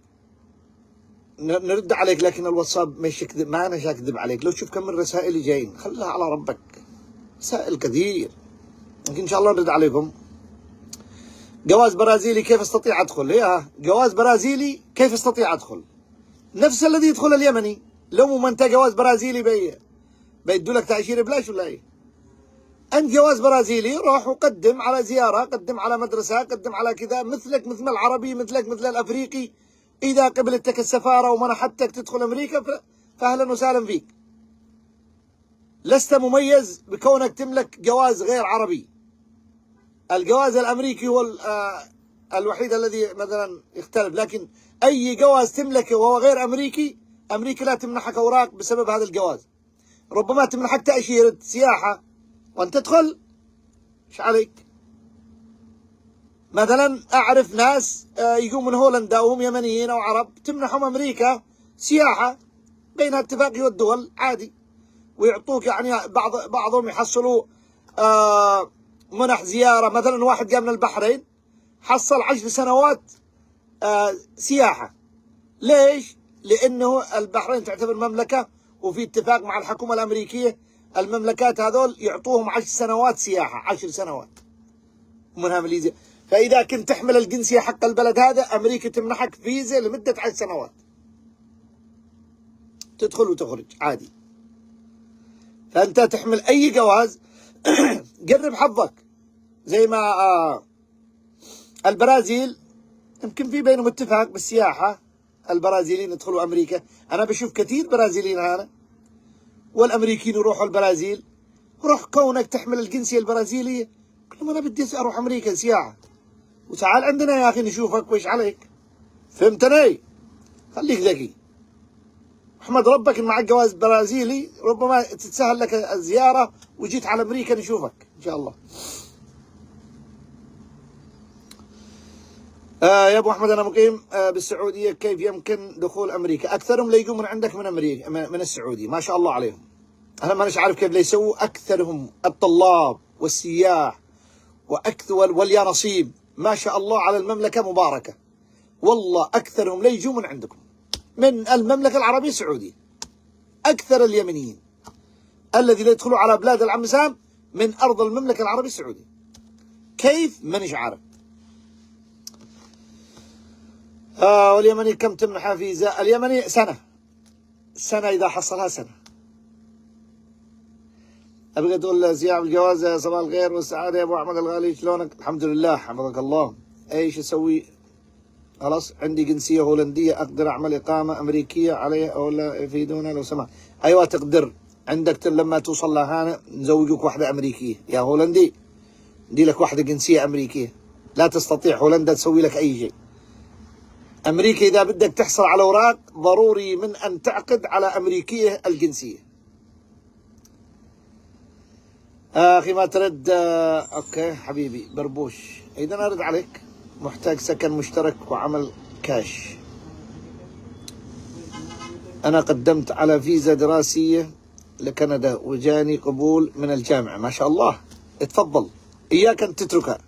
نرد عليك، لكن الواتساب مش يكذب، ما أنا أكذب عليك. لو تشوف كم من رسائل جايين خلها على ربك، رسائل كثير، يمكن إن شاء الله نرد عليكم. جواز برازيلي كيف استطيع أدخل؟ جواز برازيلي كيف استطيع أدخل؟ نفس الذي يدخل اليمني. لو ما أنت جواز برازيلي بيدوا لك تأشيرة بلاش ولا إيه؟ أنت جواز برازيلي، روح وقدم على زيارة، قدم على مدرسة، قدم على كذا، مثلك مثل العربي، مثلك مثل الأفريقي. إذا قبلتك السفارة ومنحتك تدخل أمريكا فأهلا وسهلا فيك. لست مميز بكونك تملك جواز غير عربي. الجواز الأمريكي هو الوحيد الذي مثلا يختلف، لكن أي جواز تملكه وهو غير أمريكي، أمريكا لا تمنحك أوراق بسبب هذا الجواز. ربما تمنحك تأشيرة سياحة وأنت تدخل، إيش عليك؟ مثلا أعرف ناس يجوا من هولندا وهم يمنيين أو عرب، تمنحهم أمريكا سياحة، بينها اتفاقية الدول عادي، ويعطوك يعني بعضهم يحصلوا منح زيارة. مثلا واحد جاء من البحرين حصل 10 سنوات سياحة. ليش؟ لأنه البحرين تعتبر مملكة، وفي اتفاق مع الحكومة الأمريكية المملكات هذول يعطوهم 10 سنوات سياحة، 10 سنوات ومنها ماليزيا. فإذا كنت تحمل الجنسية حق البلد هذا، أمريكا تمنحك فيزا لمدة 10 سنوات، تدخل وتخرج عادي. فأنت تحمل أي جواز قرب حظك. زي ما البرازيل يمكن في بينهم اتفاق بالسياحة، البرازيليين يدخلوا أمريكا. أنا بشوف كثير برازيليين هنا، والأمريكيين يروحوا البرازيل. روح كونك تحمل الجنسية البرازيلية، كل ما أنا بدي أروح أمريكا سياحة، وتعال عندنا يا أخي نشوفك وإيش عليك. فهمتني؟ خليك ذكي، احمد ربك إن معك جواز برازيلي، ربما تتسهل لك الزيارة وجيت على أمريكا نشوفك إن شاء الله. يا أبو أحمد أنا مقيم بالسعودية، كيف يمكن دخول أمريكا؟ أكثرهم لا يجوا من عندك من أمريكا، من السعودية، ما شاء الله عليهم. أنا مانيش عارف كيف لا يسووا. أكثرهم الطلاب والسياح واليانصيب، ما شاء الله على المملكة مباركة، والله أكثرهم لا يجوا من عندكم، من المملكة العربية السعودية. أكثر اليمنيين الذي لا يدخلوا على بلاد العم سام من أرض المملكة العربية السعودية. كيف؟ مانيش عارف. واليمني كم تمنح فيزا؟ اليمني سنة إذا حصلها سنة. أبغى تقول زياب الجواز. صباح الخير والسعادة يا أبو أحمد الغالي، شلونك؟ الحمد لله حفظك الله. إيش أسوي؟ خلاص عندي جنسية هولندية، أقدر أعمل إقامة أمريكية عليها ولا يفيدونا لو سمحت؟ أيوة تقدر، عندك لما توصل لهنا نزوجك واحدة أمريكية يا هولندي، ندي لك واحدة جنسية أمريكية. لا تستطيع هولندا تسوي لك أي شيء. أمريكا إذا بدك تحصل على أوراق ضروري من أن تعقد على أمريكية الجنسية. أخي ما ترد. أوكي حبيبي بربوش، إذا أرد عليك. محتاج سكن مشترك وعمل كاش. أنا قدمت على فيزا دراسية لكندا وجاني قبول من الجامعة، ما شاء الله، اتفضل. إياك أن تتركها.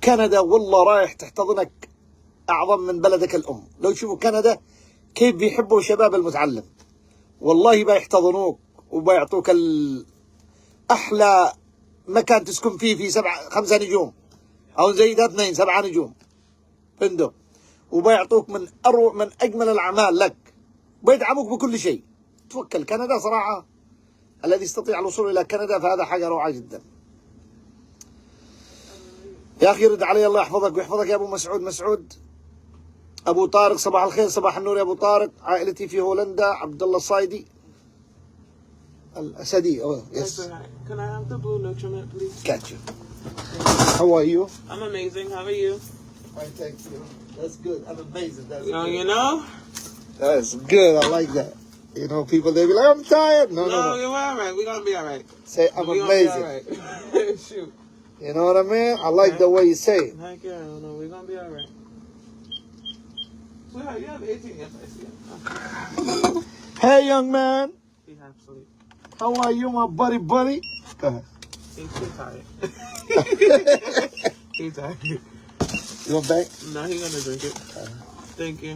كندا والله رايح تحتضنك أعظم من بلدك الأم. لو تشوفوا كندا كيف بيحبوا شباب المتعلم، والله بيحتضنوك وبيعطوك أحلى مكان تسكن فيه، في 5 نجوم أو زي 2 7 نجوم فندق، وبيعطوك من أجمل الأعمال لك، بيدعموك بكل شيء. توكل. كندا صراحة الذي يستطيع الوصول إلى كندا فهذا حاجة روعة جدا. يا أخي رد علي الله يحفظك ويحفظك يا أبو مسعود. مسعود أبو طارق صباح الخير. صباح النور يا أبو طارق. عائلتي في هولندا. عبد الله الصايدي الأسدي. يس. Can I have the blue nutriment, please? Gotcha. How are you? I'm amazing. How are you? Fine, thank you. That's good. I'm amazing. That's Oh, good. you know? That's good. I like that. You know, people, they be like, I'm tired. No, You're all right. We're going to be all right. Say, I'm We're amazing. going to be all right. Shoot. You know what I mean? I like the way you say it. Heck yeah. No, we're going to be all right. Sweetheart, you have 18 yes, I see it. Hey, young man. He's half asleep. How are you, my buddy? Go ahead. He's too tired. He's tired. You want back? No, he's going to drink it. Thank you.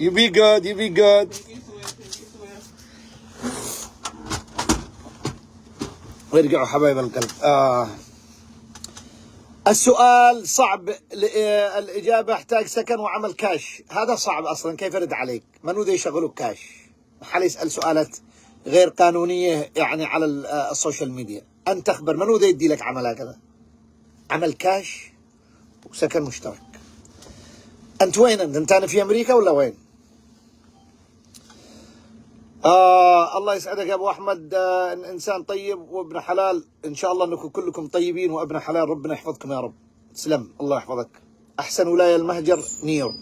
You be good. You be good. Thank you, sweetheart. Thank you, sweetheart. ويرجعوا حبايب القلب. السؤال صعب. الإجابة احتاج سكن وعمل كاش. هذا صعب أصلا. كيف أرد عليك؟ منو ذي يشغلوا كاش؟ حال يسأل سؤالات غير قانونية يعني على السوشيال ميديا. أنت أخبر منو ذي يدي لك عمل هكذا؟ عمل كاش وسكن مشترك. أنت وين أنت أنا في أمريكا ولا وين؟ الله يسعدك يا أبو أحمد. إنسان طيب وابن حلال. إن شاء الله أنكم كلكم طيبين وابن حلال. ربنا يحفظكم يا رب. تسلم. الله يحفظك. أحسن ولاية المهجر نيويورك.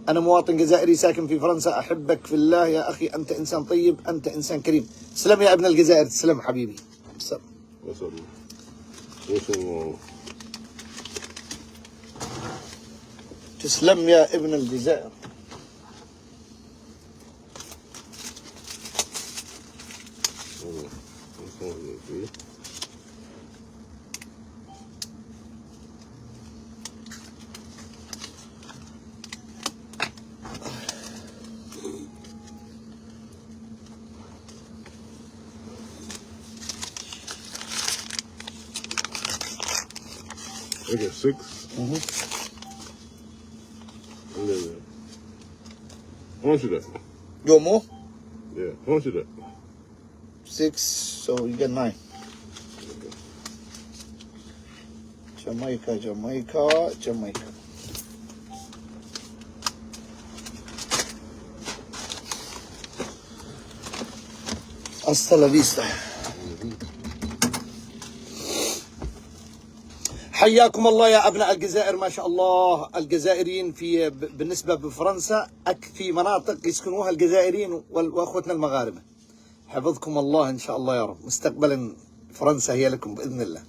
أنا مواطن جزائري ساكن في فرنسا. أحبك في الله يا أخي. أنت إنسان طيب. أنت إنسان كريم. تسلم يا ابن الجزائر. تسلم حبيبي. تسلم. تسلم يا ابن الجزائر. I got 6. Mm-hmm. And then, how much is that? You want more? Yeah, how much is that? 6, so you get 9. Jamaica, Jamaica, Jamaica. Hasta la vista. حياكم الله يا أبناء الجزائر. ما شاء الله الجزائريين في بالنسبة بفرنسا في مناطق يسكنوها الجزائريين وأخوتنا المغاربة. حفظكم الله إن شاء الله يا رب. مستقبلا فرنسا هي لكم بإذن الله.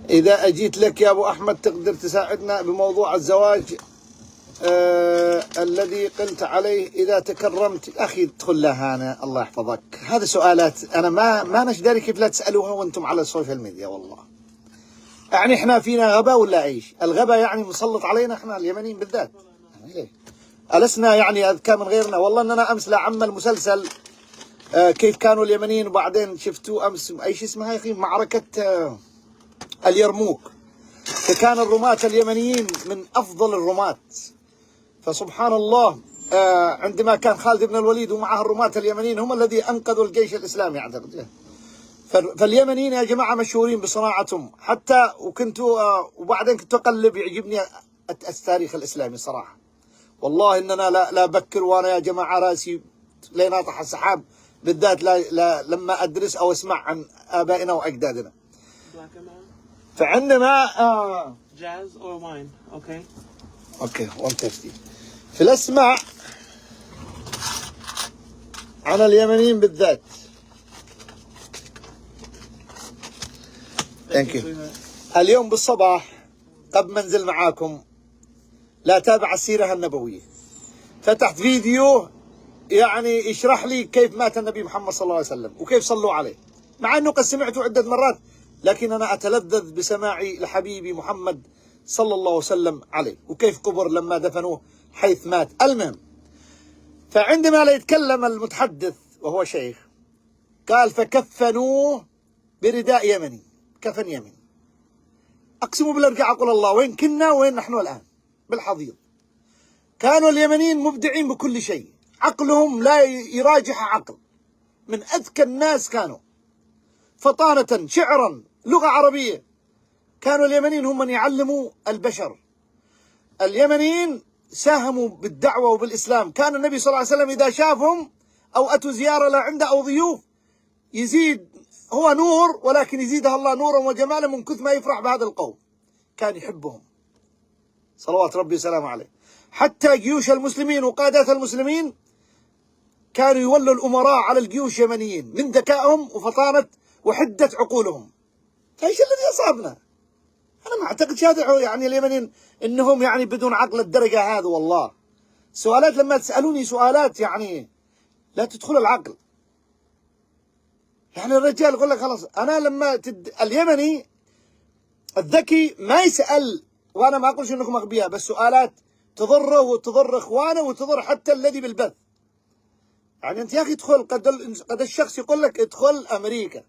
إذا أجيت لك يا أبو أحمد تقدر تساعدنا بموضوع الزواج الذي قلت عليه إذا تكرمت. أخي ادخل لها أنا. الله يحفظك. هذه سؤالات أنا ما نشدري كيف لا تسألوها وأنتم على السوشيال ميديا. والله يعني إحنا فينا غباء ولا إيش؟ الغباء يعني مسلط علينا إحنا اليمنيين بالذات. ألسنا يعني أذكى من غيرنا. والله أننا أمس لعم المسلسل كيف كانوا اليمنيين وبعدين شفتوا أمس أي شيء اسمها يا أخي معركة اليرموك. فكان الرماة اليمنيين من أفضل الرماة. فسبحان الله عندما كان خالد بن الوليد ومعه الرماة اليمنيين هم الذي أنقذوا الجيش الإسلامي أعتقد. فاليمنيين يا جماعة مشهورين بصناعتهم. حتى وبعدين كنت أقلب يعجبني التاريخ الإسلامي صراحة. والله إننا لا بكر وأنا يا جماعة راسي لا ناطح السحاب بالذات لما أدرس أو أسمع عن آبائنا وأجدادنا. فعندما Jazz or wine, okay? اوكي 150. فلاسمع عن اليمنيين بالذات. ثانك يو. اليوم بالصباح قبل ما انزل معاكم لا تابع السيرة النبوية فتحت فيديو يعني يشرح لي كيف مات النبي محمد صلى الله عليه وسلم وكيف صلوا عليه، مع انه قد سمعته عدة مرات لكن انا اتلذذ بسماعي لحبيبي محمد صلى الله وسلم عليه وكيف قبر لما دفنوه حيث مات. المهم فعندما لا يتكلم المتحدث وهو شيخ قال فكفنوه برداء يمني، كفن يمني. اقسم بالله ارجع اقول الله وين كنا وين نحن الان؟ بالحضيض. كانوا اليمنيين مبدعين بكل شيء، عقلهم لا يراجع عقل، من أذكى الناس كانوا، فطانة، شعرا، لغة عربية. كانوا اليمنيين هم من يعلموا البشر. اليمنيين ساهموا بالدعوة وبالإسلام. كان النبي صلى الله عليه وسلم إذا شافهم أو أتوا زيارة لعنده أو ضيوف يزيد، هو نور ولكن يزيدها الله نورا وجمالا من كثر ما يفرح بهذا القوم. كان يحبهم صلوات ربي وسلامه عليه. حتى جيوش المسلمين وقادات المسلمين كانوا يولوا الأمراء على الجيوش اليمنيين من ذكائهم وفطانة وحدة عقولهم. فايش الذي أصابنا؟ أنا ما أعتقد هذا يعني اليمنيين إنهم يعني بدون عقل الدرجة هذا. والله سؤالات لما تسألوني سؤالات يعني لا تدخل العقل. يعني الرجال يقول لك خلاص أنا لما اليمني الذكي ما يسأل، وأنا ما أقولش إنكم أغبياء، بس سؤالات تضره وتضر إخوانه وتضر حتى الذي بالبث. يعني أنت يا أخي ادخل، قد الشخص يقول لك ادخل أمريكا.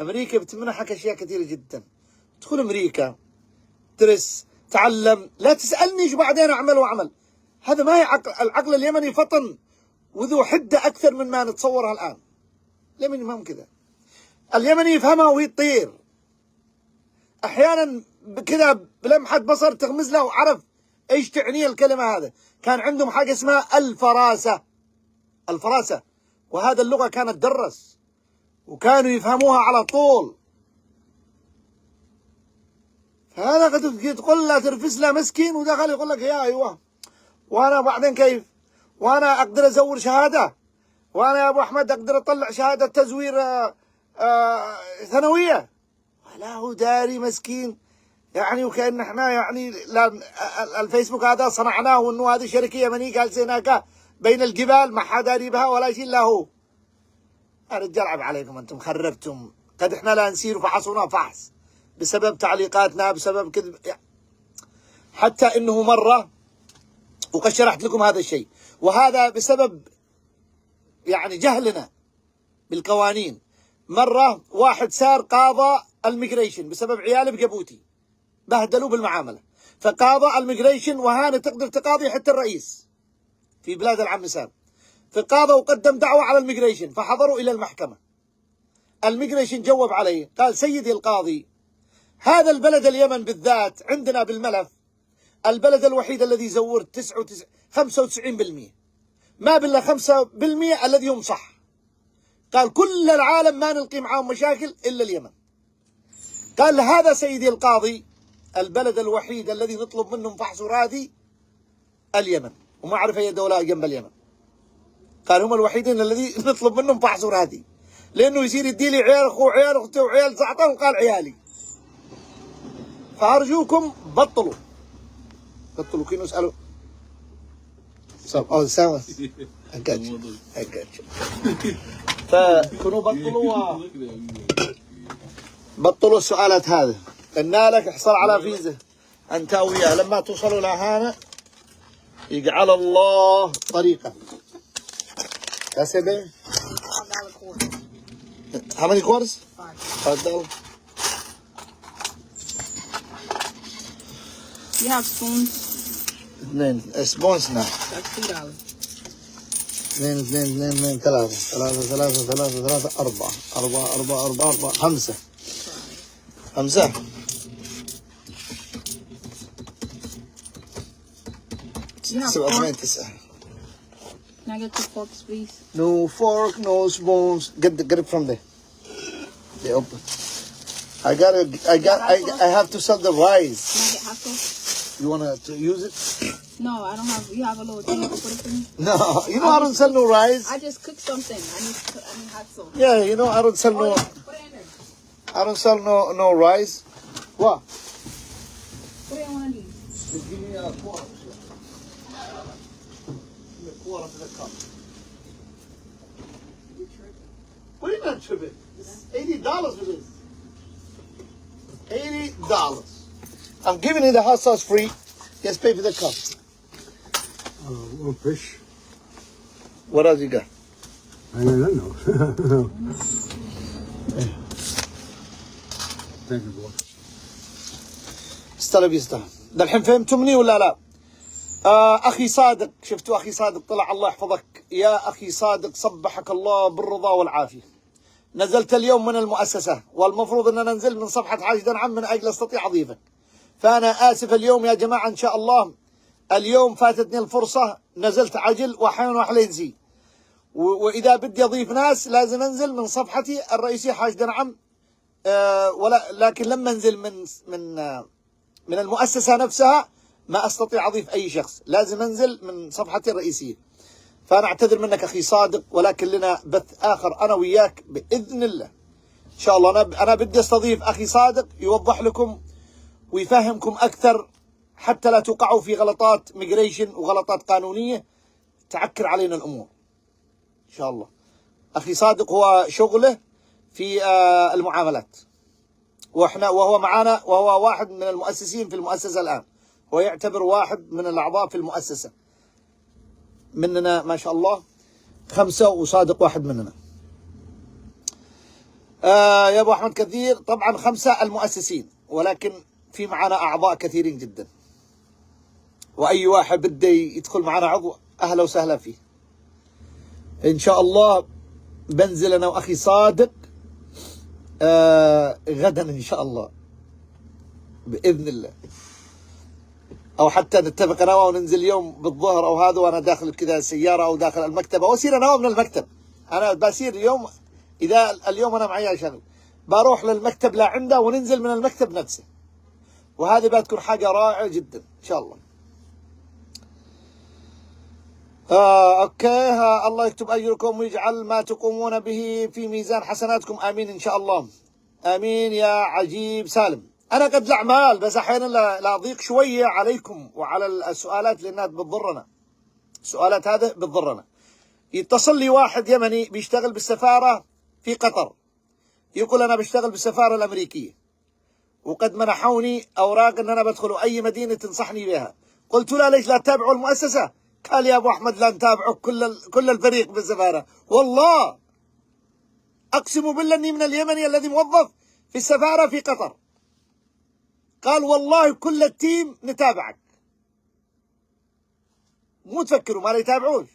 أمريكا بتمنحك أشياء كثيرة جدا. ادخل أمريكا، درس، تعلم، لا تسألني إيش بعدين أعمل وأعمل. هذا ما هي عقل. العقل اليمني فطن وذو حدة أكثر من ما نتصورها الآن. اليمني ما هم كذا. اليمني يفهمها وهي تطير. أحيانا كذا بلمحة بصر تغمز له وعرف إيش تعني الكلمة هذا. كان عندهم حاجة اسمها الفراسة. الفراسة، وهذا اللغة كانت تدرس وكانوا يفهموها على طول. فهذا قد تقول لا ترفس له مسكين ودخل يقول لك يا أيوه، وأنا بعدين كيف؟ وأنا أقدر أزور شهادة، وأنا يا أبو أحمد أقدر أطلع شهادة تزوير ثانوية. ولا هو داري مسكين يعني. وكأن احنا يعني الفيسبوك هذا صنعناه وانه هذه شركة يمنية جالسينها بين الجبال ما حدا داري بها ولا شيء الا هو. يا رجال عيب عليكم، انتم خربتم. قد احنا لا نسير وفحصونا فحص بسبب تعليقاتنا، بسبب كذب. حتى انه مرة، وقد شرحت لكم هذا الشيء، وهذا بسبب يعني جهلنا بالقوانين. مرة واحد صار قاضى الميجريشن بسبب عياله بجيبوتي بهدلوه بالمعاملة، فقاضى الميجريشن، وهنا تقدر تقاضي حتى الرئيس في بلاد العم سام. فقاضى وقدم دعوة على الميجريشن، فحضروا إلى المحكمة. الميجريشن جواب عليه قال سيدي القاضي، هذا البلد اليمن بالذات عندنا بالملف البلد الوحيد الذي زورت 95%، ما بالله 5% الذي هم صح. قال كل العالم ما نلقي معهم مشاكل إلا اليمن. قال هذا سيدي القاضي البلد الوحيد الذي نطلب منهم فحص راذي اليمن، وما أعرف أي دولة جنب اليمن. قال هم الوحيدين الذي نطلب منهم فحص راذي، لأنه يصير يدي لي عيال أخوه وعيال أخته وعيال زعطان، وقال عيالي. فأرجوكم بطلوا كانوا يسألوا سامس فكونوا بطلوا السؤالات هذه. قلنا لك احصل على فيزا انت وياه، لما توصلوا لهنا يجعل الله طريقه. يا سيدي how many quarters؟ $5. You have spoons? اثنين سبونس. نعم. That's $2. اثنين ثلاثة أربعة خمسة. سبعة ثمانية تسعة. Can I get 2 forks, please? No fork, no spoons. Get it from there. They open. I have to sell the rice. Can I get hot sauce? You wanna to use it? No, I don't have. You have a little thing to put it for me? No, you know I don't sell no rice. I just cooked something. I need hot sauce. Yeah, you know I don't sell no. Put it in there. I don't sell no rice. What? Put it in one of these. Just give me a quarter. Give me a quarter for the cup. What are you not tripping? It's $80 for this. $80. I'm giving you the hot sauce free. Just pay for the cup. One fish. What else you got? I don't know. Thank you, boy. استلب يستاهل. ده الحين فهمتمني ولا لا؟ أخي صادق، شفتوا أخي صادق طلع، الله يحفظك يا أخي صادق، صبحك الله بالرضا والعافية. نزلت اليوم من المؤسسة، والمفروض أن ننزل من صفحة حاج دنعم من أجل أستطيع أضيفك، فأنا آسف اليوم يا جماعة. إن شاء الله اليوم فاتتني الفرصة، نزلت عجل وأحيانا وحلينزي، وإذا بدي أضيف ناس لازم أنزل من صفحتي الرئيسية حاج دنعم. لكن لما أنزل من المؤسسة نفسها ما أستطيع أضيف أي شخص، لازم أنزل من صفحتي الرئيسية. فأنا أعتذر منك أخي صادق، ولكن لنا بث آخر أنا وياك بإذن الله إن شاء الله. أنا بدي أستضيف أخي صادق يوضح لكم ويفهمكم أكثر، حتى لا توقعوا في غلطات ميجريشن وغلطات قانونية تعكر علينا الأمور إن شاء الله. أخي صادق هو شغله في المعاملات، وهو معنا، وهو واحد من المؤسسين في المؤسسة الآن، هو يعتبر واحد من الأعضاء في المؤسسة. مننا ما شاء الله 5 وصادق واحد مننا. يا أبو أحمد كثير، طبعا 5 المؤسسين، ولكن في معنا أعضاء كثيرين جدا، وأي واحد بده يدخل معنا عضو أهلا وسهلا فيه. إن شاء الله بنزل أنا وأخي صادق غدا إن شاء الله بإذن الله، أو حتى نتفق أنا وننزل اليوم بالظهر أو هذا، وأنا داخل كذا السيارة أو داخل المكتب، أو أسير أنا من المكتب. أنا بسير اليوم، إذا اليوم أنا معي شغل بروح للمكتب لعنده وننزل من المكتب نفسه، وهذه بتكون حاجة رائعة جدا إن شاء الله. أوكي، الله يكتب أجركم ويجعل ما تقومون به في ميزان حسناتكم، آمين إن شاء الله. آمين يا عجيب سالم. أنا قد الأعمال، بس أحيانا لا أضيق شوية عليكم وعلى السؤالات لأنها بتضرنا، السؤالات هذه بتضرنا. يتصل لي واحد يمني بيشتغل بالسفارة في قطر، يقول أنا بشتغل بالسفارة الأمريكية وقد منحوني أوراق أن أنا بدخل أي مدينة تنصحني بها. قلت له ليش لا تتابعوا المؤسسة؟ قال يا أبو أحمد لا نتابعك كل الفريق بالسفارة. والله أقسم بالله أني من اليمني الذي موظف في السفارة في قطر، قال والله كل التيم نتابعك. مو تفكروا ما لا يتابعوش.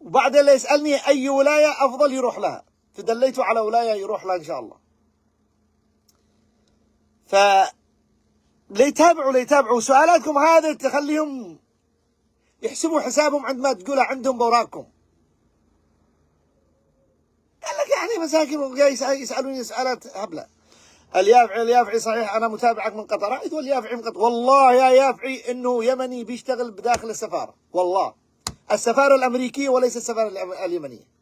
وبعدين اللي يسألني أي ولاية أفضل يروح لها، فدليته على ولاية يروح لها إن شاء الله. ليتابعوا سؤالاتكم هذه تخليهم يحسبوا حسابهم عندما تقولها عندهم بوراقكم. قال لك يعني مساكين يسألوني سؤالات هبلة. اليافعي صحيح أنا متابعك من قطر. يقول اليافعي من قطر. والله يا يافعي إنه يمني بيشتغل بداخل السفارة، والله السفارة الأمريكية وليس السفارة اليمنية.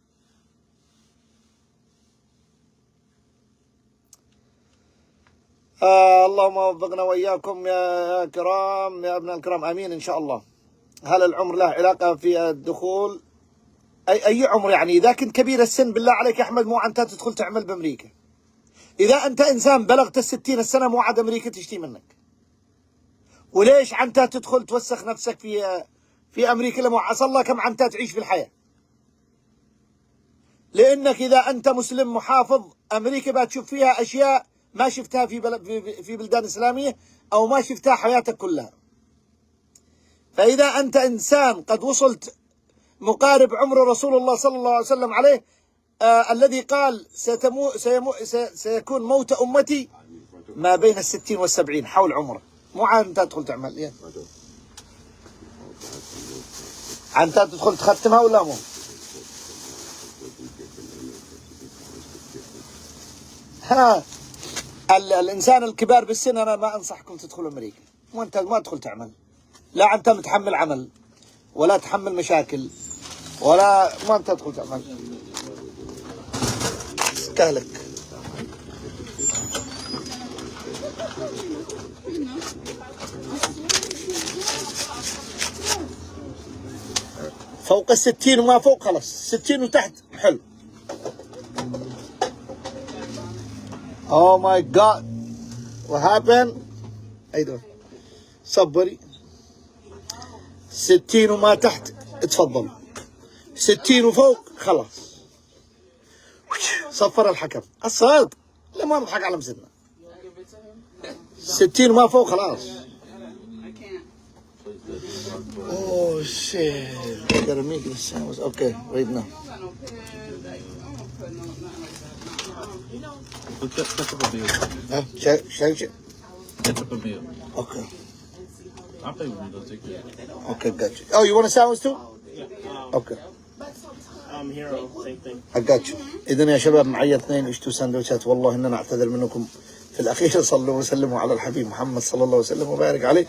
اللهم وفقنا وإياكم يا كرام، يا ابن الكرام، آمين إن شاء الله. هل العمر له علاقة في الدخول؟ أي عمر يعني؟ إذا كنت كبير السن بالله عليك يا أحمد مو عنتا تدخل تعمل بأمريكا. إذا أنت إنسان بلغت 60 السنة مو عاد أمريكا تشتي منك. وليش عنتا تدخل توسخ نفسك في أمريكا لما عسى الله كم عنتا تعيش في الحياة؟ لأنك إذا أنت مسلم محافظ أمريكا بتشوف فيها أشياء ما شفتها في بلدان إسلامية، أو ما شفتها حياتك كلها. فإذا أنت إنسان قد وصلت مقارب عمر رسول الله صلى الله عليه وسلم عليه الذي قال سيكون موت أمتي ما بين 60 و70 حول عمره، مو عاد أنت تدخل تعمل إيه؟ أنت تدخل تختمها ولا مو؟ ها الإنسان الكبار بالسن أنا ما أنصحكم تدخلوا أمريكا، وأنت ما تدخل تعمل، لا أنت متحمل عمل ولا تحمل مشاكل ولا ما أنت تدخل تعمل كهلك. فوق 60 وما فوق خلاص، 60 وتحت حلو. Oh my God, what happened? أيضا صبري. 60 وما تحت اتفضل، 60 وفوق خلاص. صفر الحكم الصاد. لا ما نضحك على مسدنا. 60 وما فوق خلاص. I can't. Oh shit. I gotta make this sandwich. Okay, wait now. I don't got no pins. Like, I don't put no nothing like that. Put ketchup a meal. Change it. Ketchup a meal. Okay. I'll pay with you though, take care. Okay, gotcha. Oh, you want a sandwich too? Yeah. Okay. Hero, same thing. I got you. إذن يا شباب معي 2 اشتوا سندوتشات. والله إننا أعتذر منكم في الأخير. صلوا وسلموا على الحبيب محمد صلى الله وسلم وبارك عليه.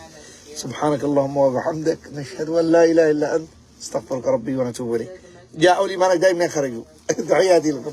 سبحانك اللهم وبحمدك نشهد أن لا إله إلا أنت استغفرك ربي ونتوب إليك. جاءوا لي ما دائما يخرجوا. تحياتي لكم.